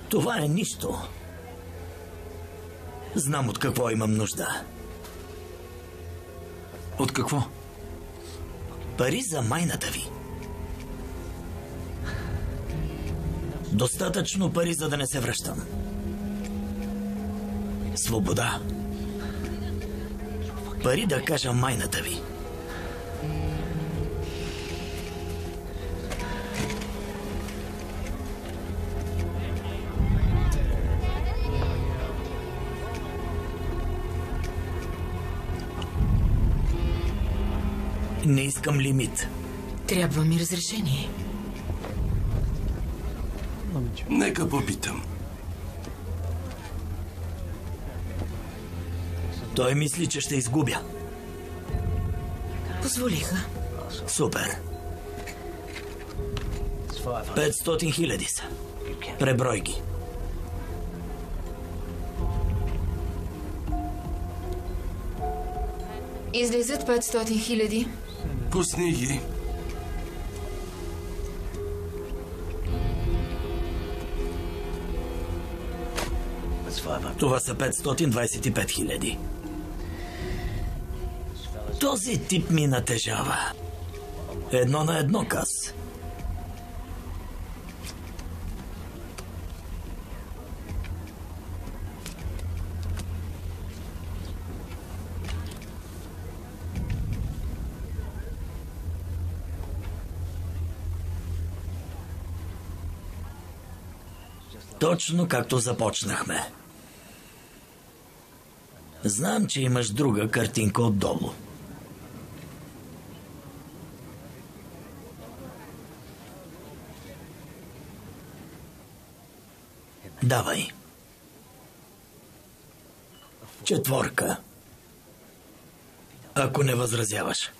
Това е нищо. Знам от какво имам нужда. От какво? Пари за майната ви. Достатъчно пари, за да не се връщам. Свобода. Пари да кажа майната ви. Не искам лимит. Трябва ми разрешение. Нека попитам. Той мисли, че ще изгубя. Позволиха. Супер. 500 000 са. Преброй ги. Излизат 500 000. Пусни ги. Това са 525 000. Този тип ми натежава. 1 на 1, Кас. Точно както започнахме. Знам, че имаш друга картинка отдолу. Давай. 4. Ако не възразяваш.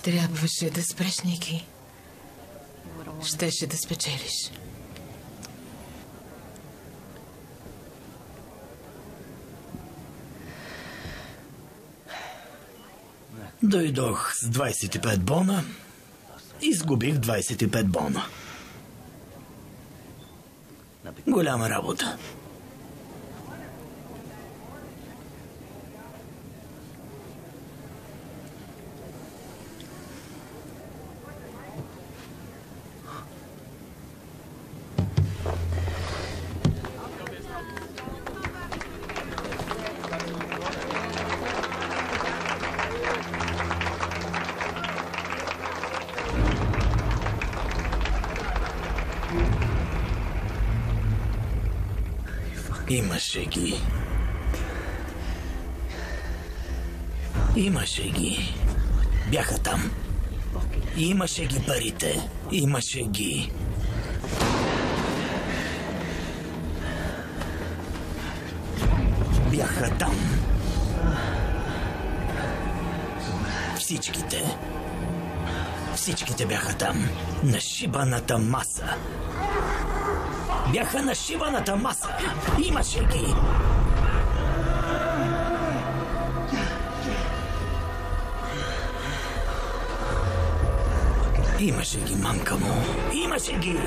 Трябваше да спреш, Ники. Щеше да спечелиш. Дойдох с 25 бона, изгубих 25 бона. Голяма работа. Имаше ги. Имаше ги. Бяха там. Имаше ги парите. Имаше ги. Бяха там. Всичките. Всичките бяха там. На шибаната маса. Бяха на шибаната маса. Имаше ги. Имаше ги, мамка му. Имаше ги.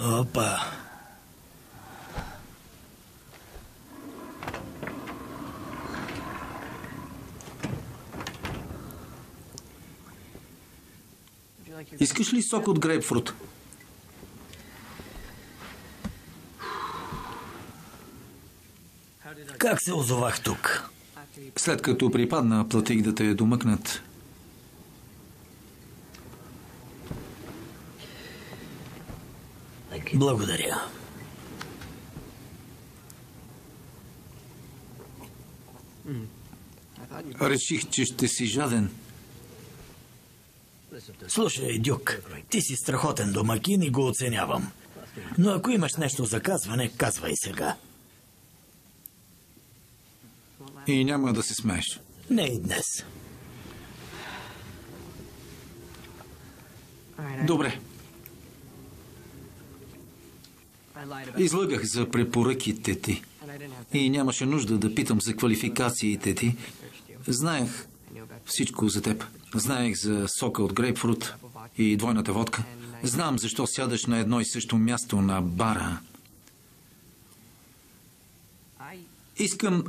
Опа. Искаш ли сок от грейпфрут? Как се озовах тук? След като припадна, платих да те домъкнат. Благодаря. Реших, че ще си жаден. Слушай, Дюк, ти си страхотен домакин и го оценявам. Но ако имаш нещо за казване, казвай сега. И няма да се смееш. Не и днес. Добре. Излъгах за препоръките ти. И нямаше нужда да питам за квалификациите ти. Знаех всичко за теб. Знаех за сока от грейпфрут и двойната водка. Знам защо сядаш на едно и също място на бара. Искам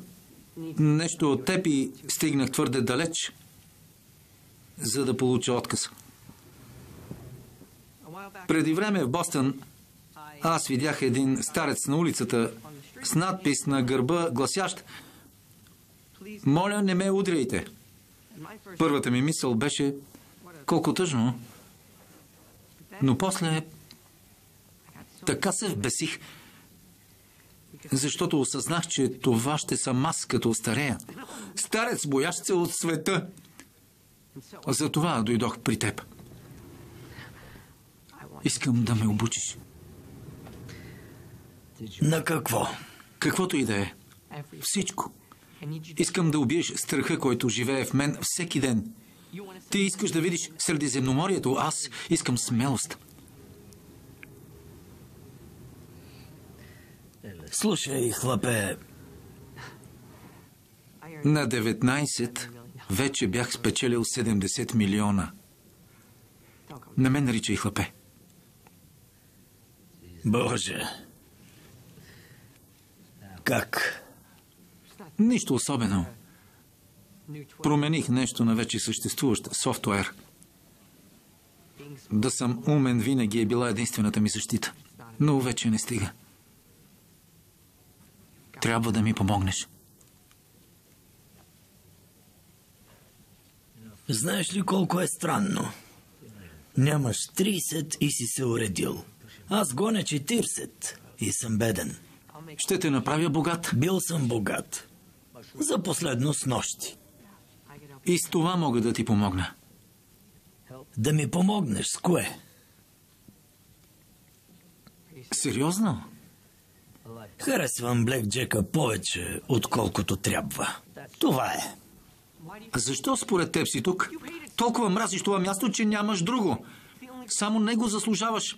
нещо от теб и стигнах твърде далеч, за да получа отказ. Преди време в Бостън аз видях един старец на улицата с надпис на гърба, гласящ: "Моля, не ме удряйте." Първата ми мисъл беше: колко тъжно. Но после така се вбесих, защото осъзнах, че това ще съм аз, като старея. Старец, боящ се от света. Затова дойдох при теб. Искам да ме обучиш. На какво? Каквото и да е. Всичко. Искам да убиеш страха, който живее в мен всеки ден. Ти искаш да видиш Средиземноморието, аз искам смелост. Слушай, хлапе, На 19 вече бях спечелил 70 милиона. Не ме наричай хлапе. Боже. Как? Нищо особено. Промених нещо на вече съществуващ софтуер. Да съм умен винаги е била единствената ми защита. Но вече не стига. Трябва да ми помогнеш. Знаеш ли колко е странно? Нямаш 30 и си се уредил. Аз гоня 40 и съм беден. Ще те направя богат. Бил съм богат. За последно с нощи. И с това мога да ти помогна. Да ми помогнеш с кое? Сериозно? Харесвам Блек Джека повече, отколкото трябва. Това е. Защо според теб си тук? Толкова мразиш това място, че нямаш друго. Само него заслужаваш.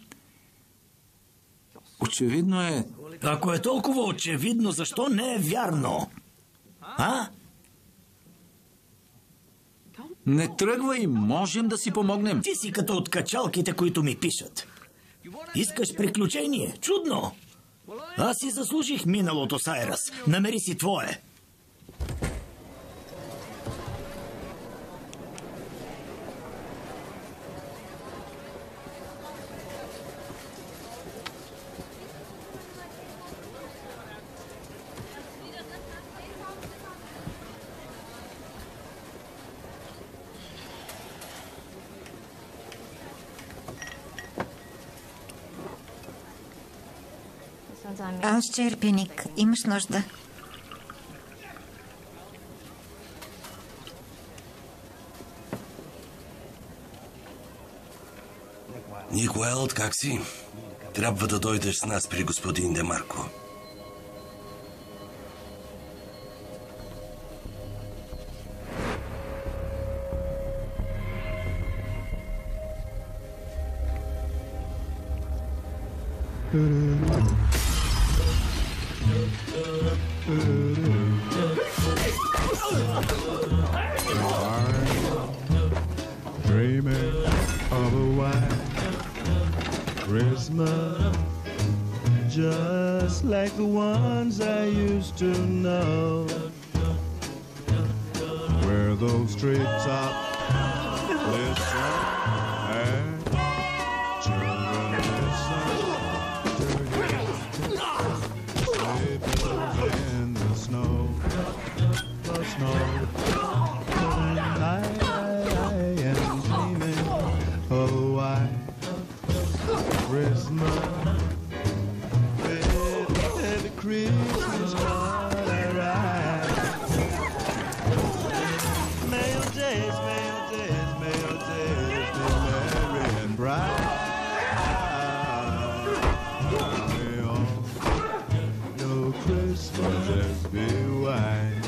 Очевидно е. Ако е толкова очевидно, защо не е вярно? А? Не тръгвай, можем да си помогнем. Ти си като от качалките, които ми пишат. Искаш приключение? Чудно! Аз си заслужих миналото, Сайрас. Намери си твое. Аз черпеник. Имаш нужда. Ник Уайлд, как си? Трябва да дойдеш с нас при господин Демарко. Dreaming of a white Christmas, just like the ones I used to know, where those treetops listen and children listen to hear sleigh bells in the snow. Christmas. Every Christmas card I write. May your days, may your days, may your days be merry and bright. May all your Christmases be white.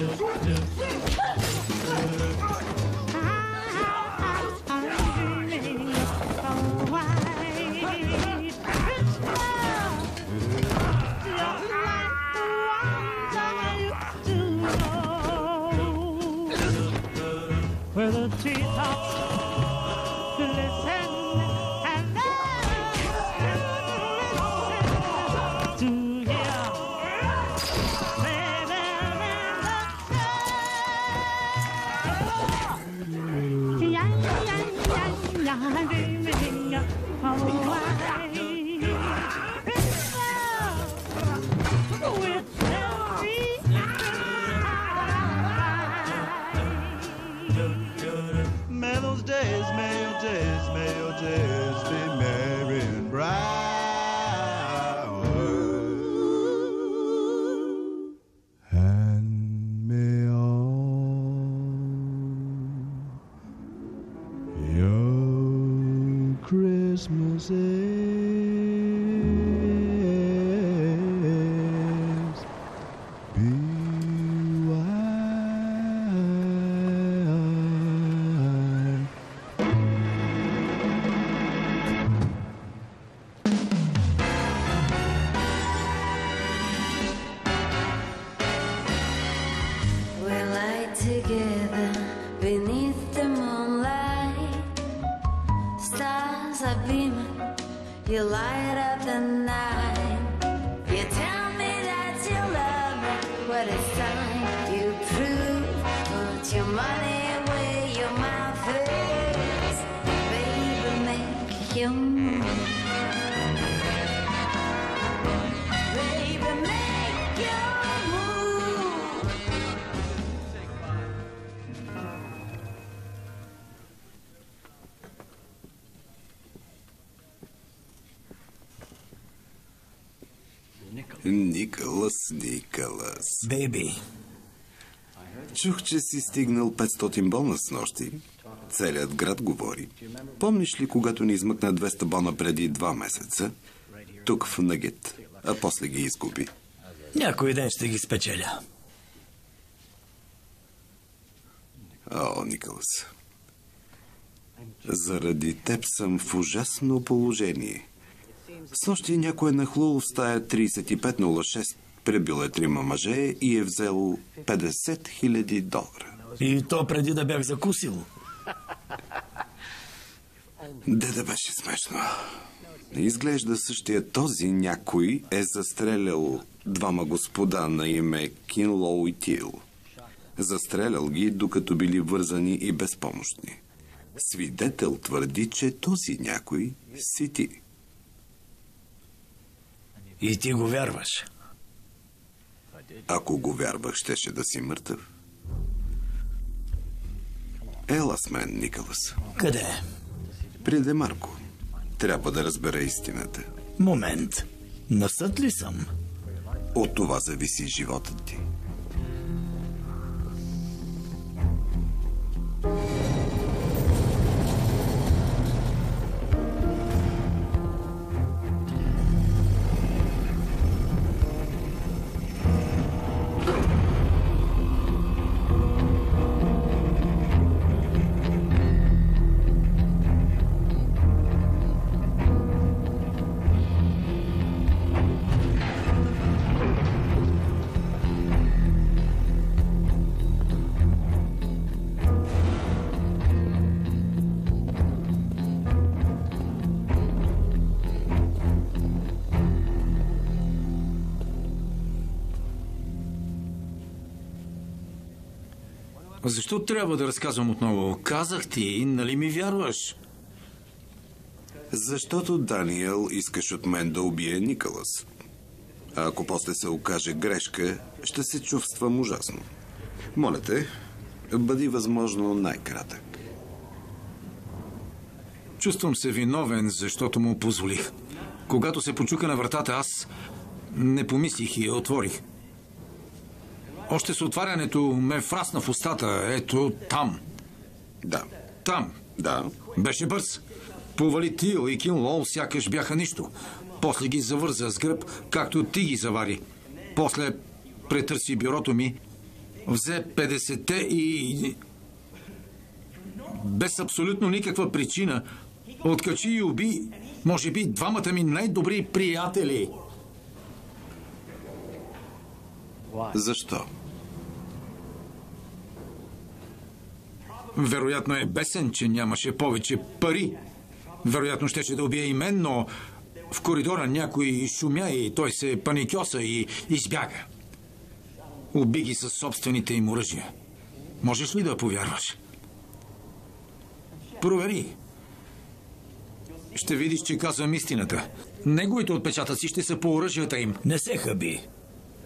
Where the treetops glisten and to hear baby May those days, may your days, may your days be merry and bright. And may all your Christmases be white. We lie together beneath the moonlight. Stars are beaming, you light up the night. You tell me that you love me, but it's time you prove. Put your money where your mouth is. Baby, make your move. Baby, make your move. Никълъс. Бейби, Чух, че си стигнал 500 бона с нощи. Целият град говори. Помниш ли, когато ни измъкна 200 бона преди 2 месеца? Тук в Нагет, а после ги изгуби. някой ден ще ги спечеля. О, Никълъс. Заради теб съм в ужасно положение. С нощи някой е нахлул в стая 3506, пребил е 3 мъже и е взел $50,000. И то преди да бях закусил. Да беше смешно. Изглежда същия този някой е застрелял 2 господа на име Кинлоу и Тил. Застрелял ги, докато били вързани и безпомощни. Свидетел твърди, че този някой си ти. И ти го вярваш. Ако го вярвах, щеше да си мъртъв. Ела с мен, Никълъс. Къде? При Демарко. Трябва да разбера истината. Момент. На съд ли съм? От това зависи животът ти. Защо трябва да разказвам отново? Казах ти, нали ми вярваш? Защото Даниел искаш от мен да убие Никълъс. А ако после се окаже грешка, ще се чувствам ужасно. Моля те, бъди възможно най-кратък. Чувствам се виновен, защото му позволих. Когато се почука на вратата, аз не помислих и я отворих. Още с отварянето ме фрасна в устата. Ето там. Да. Там. Да. Беше бърз. Повали Тил и Кинлол, сякаш бяха нищо. После ги завърза с гръб, както ти ги завари. После претърси бюрото ми, взе 50-те и... без абсолютно никаква причина откачи и уби, може би, двамата ми най-добри приятели. Защо? Вероятно е бесен, че нямаше повече пари. Вероятно щеше да убие и мен, но в коридора някой шумя и той се паникьоса и избяга. Уби ги със собствените им оръжия. Можеш ли да повярваш? Провери. Ще видиш, че казвам истината. Неговите отпечатъци ще са по оръжията им. Не се хъби.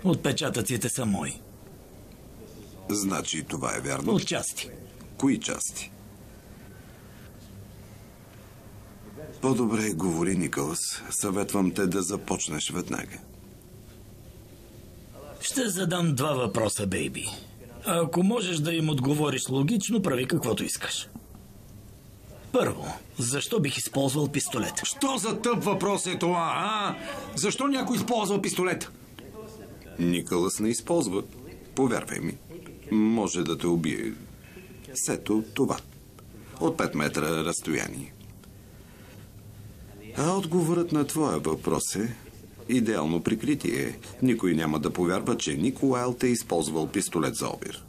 Отпечатъците са мои. Значи това е вярно? Отчасти. Кои части? По-добре говори, Николас. Съветвам те да започнеш веднага. Ще задам 2 въпроса, бейби. Ако можеш да им отговориш логично, прави каквото искаш. Първо, защо бих използвал пистолет? Що за тъп въпрос е това, а? Защо някой използва пистолет? Николас не използва. Повярвай ми. Може да те убие. Сето това. От 5 метра разстояние. А отговорът на твоя въпрос е идеално прикритие. Никой няма да повярва, че Ник Уайлд е използвал пистолет за обир.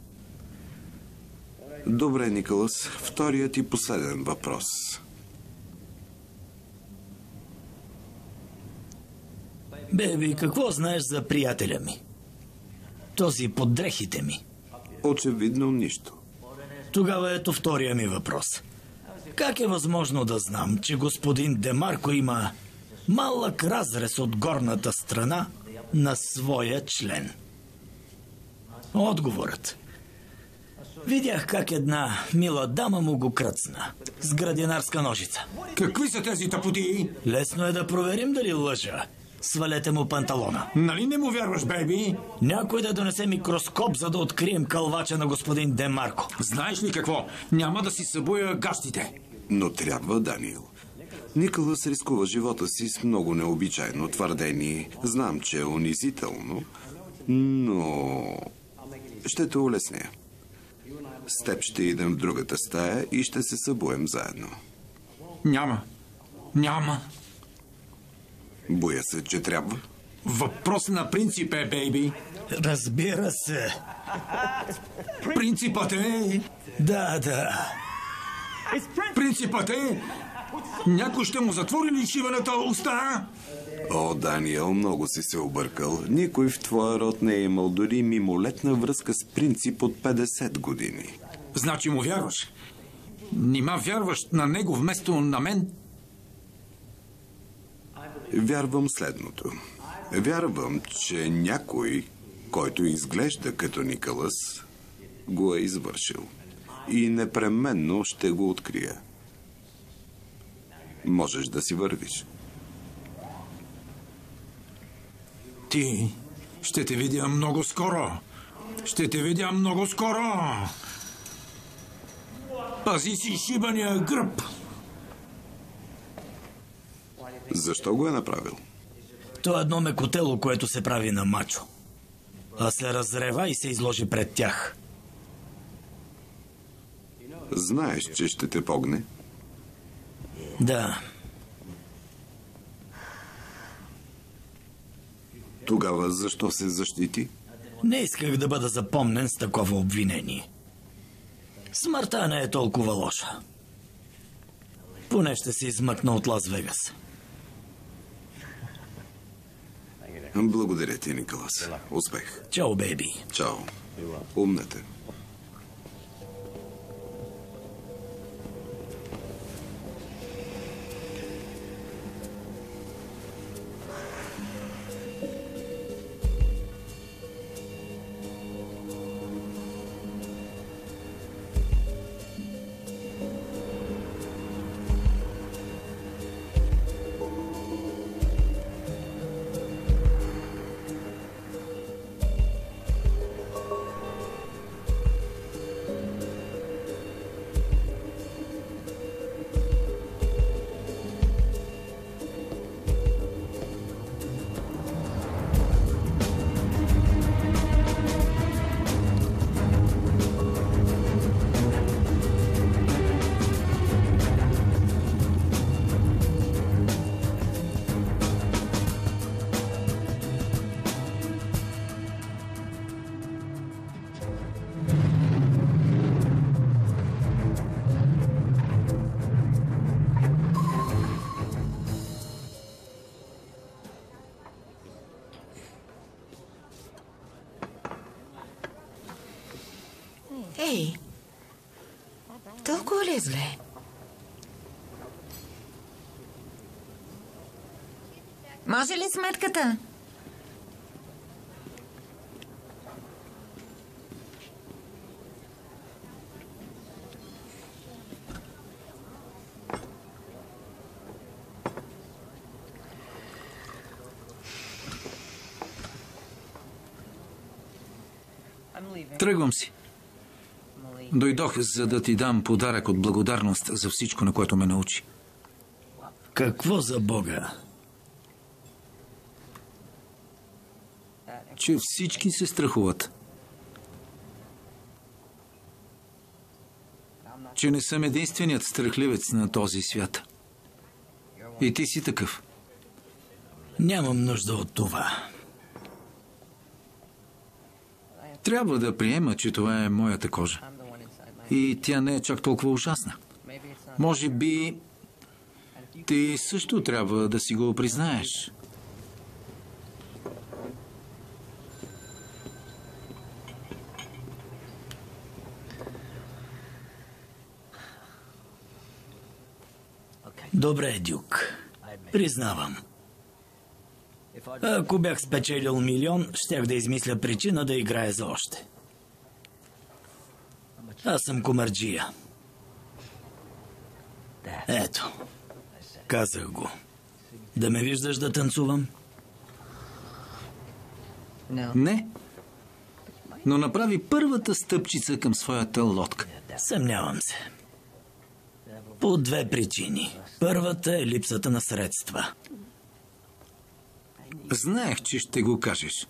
Добре, Николас. Вторият и последен въпрос. Беби, какво знаеш за приятеля ми? Този под дрехите ми. Очевидно нищо. Тогава ето втория ми въпрос. Как е възможно да знам, че господин Демарко има малък разрез от горната страна на своя член? Отговорът. Видях как една мила дама му го кръцна с градинарска ножица. Какви са тези тъпоти? Лесно е да проверим дали лъжа. Свалете му панталона. Нали не му вярваш, бейби? Някой да донесе микроскоп, за да открием кълвача на господин Демарко. Знаеш ли какво? Няма да си събуя гащите. Но трябва, Даниел. Николас рискува живота си с много необичайно твърдение. Знам, че е унизително, но ще те улесня. С теб ще идем в другата стая и ще се събуем заедно. Няма. Боя се, че трябва. Въпрос на принцип е, бейби. Разбира се. Принципът е... Да. Принципът е... Някой ще му затвори ли шиваната уста? О, Даниел, много си се объркал. Никой в твоя род не е имал дори мимолетна връзка с принцип от 50 години. Значи му вярваш? Нима вярваш на него вместо на мен? Вярвам следното. Вярвам, че някой, който изглежда като Николас, го е извършил. И непременно ще го открия. Можеш да си вървиш. Ти ще те видя много скоро. Пази си шибания гръб. Защо го е направил? То е едно мекотело, което се прави на мачо. А се разрева и се изложи пред тях. Знаеш, че ще те погне? Да. Тогава защо се защити? Не исках да бъда запомнен с такова обвинение. Смъртта не е толкова лоша. Поне ще се измъкна от Лас Вегас. Благодаря ти, Николас. Успех. Чао, бейби. Чао. Умнете. Ей, толкова ли е зле? Може ли сметката? Тръгвам си. Дойдох, за да ти дам подарък от благодарност за всичко, на което ме научи. Какво за Бога? Че всички се страхуват. Че не съм единственият страхливец на този свят. И ти си такъв. Нямам нужда от това. Трябва да приема, че това е моята кожа. И тя не е чак толкова ужасна. Може би ти също трябва да си го признаеш. Добре, Дюк. Признавам. Ако бях спечелил милион, щях да измисля причина да играя за още. Аз съм комарджия. Ето. Казах го. Да ме виждаш да танцувам? Не. Но направи първата стъпчица към своята лодка. Съмнявам се. По две причини. Първата е липсата на средства. Знаех, че ще го кажеш.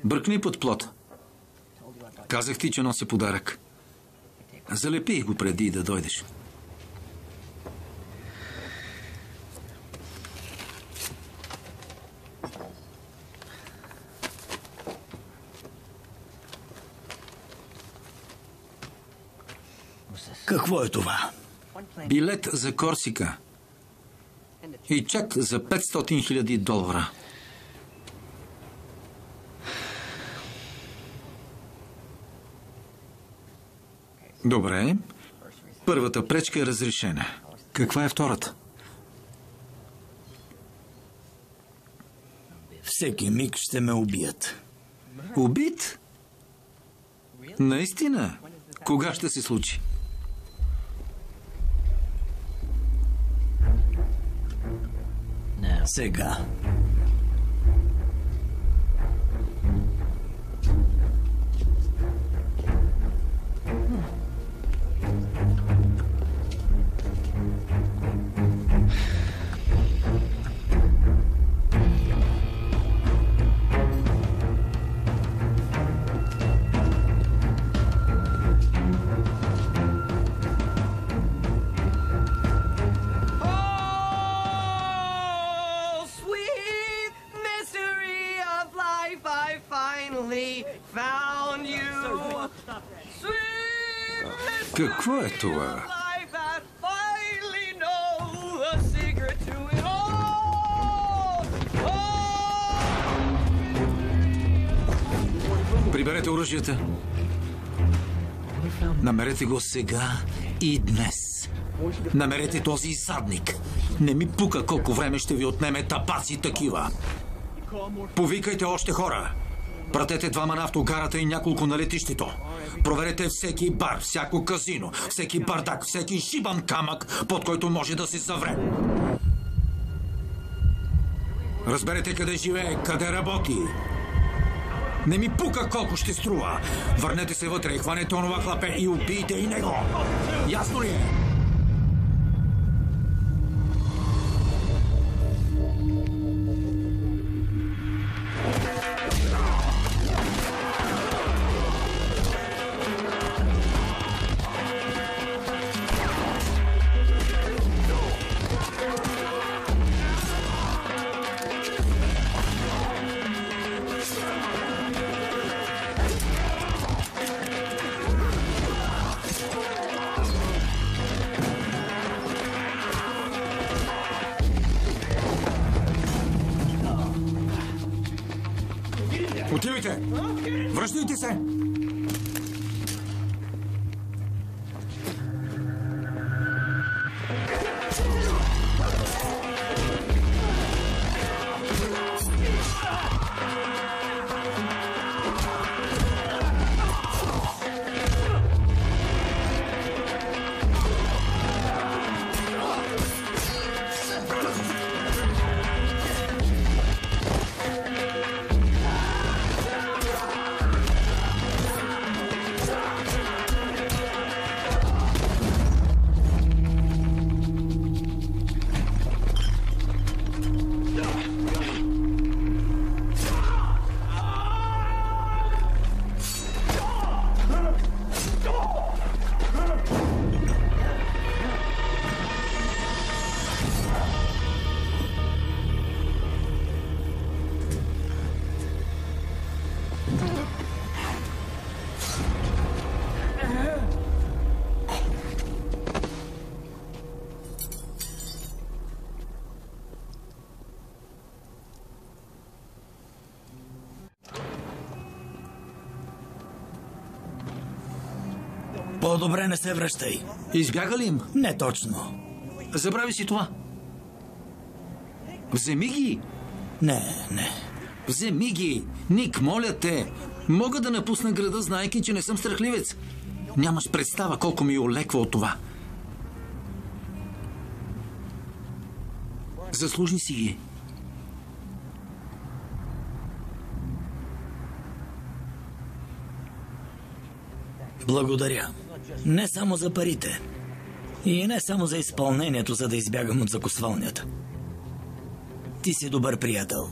Бръкни под плот. Казах ти, че нося подарък. Залепих го преди да дойдеш. Какво е това? Билет за Корсика. И чак за 500 000 долара. Добре. Първата пречка е разрешена. Каква е втората? Всеки миг ще ме убият. Убит? Наистина? Кога ще се случи? Сега. Какво е това? Приберете оръжията. Намерете го сега и днес. Намерете този задник. Не ми пука колко време ще ви отнеме тапаци такива. Повикайте още хора. Пратете 2 на автогарата и няколко на летището. Проверете всеки бар, всяко казино, всеки бардак, всеки шибан камък, под който може да се завре. Разберете къде живее, къде работи. Не ми пука колко ще струва. Върнете се вътре, хванете онова хлапе и убийте и него. Ясно ли е? Отивайте! Връщайте се! По-добре не се връщай. Избяга ли им? Не точно. Забрави си това. Вземи ги. Не. Вземи ги. Ник, моля те. Мога да напусна града, знайки, че не съм страхливец. Нямаш представа колко ми олеква от това. Заслужи си ги. Благодаря. Не само за парите. И не само за изпълнението, за да избягам от закусвалнята. Ти си добър приятел.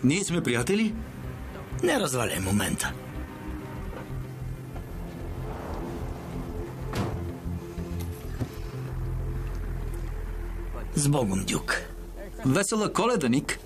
Ние сме приятели? Не разваляй момента. С Богом, Дюк. Весела Коледа, Ник.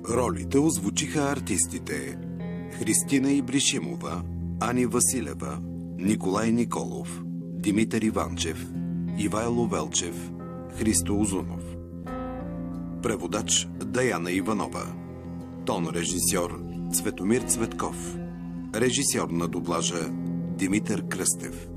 Ролите озвучиха артистите Христина Ибришимова, Ани Василева, Николай Николов, Димитър Иванчев, Ивайло Велчев, Христо Узунов. Преводач Даяна Иванова. Тон режисьор Цветомир Цветков. Режисьор на дублажа Димитър Кръстев.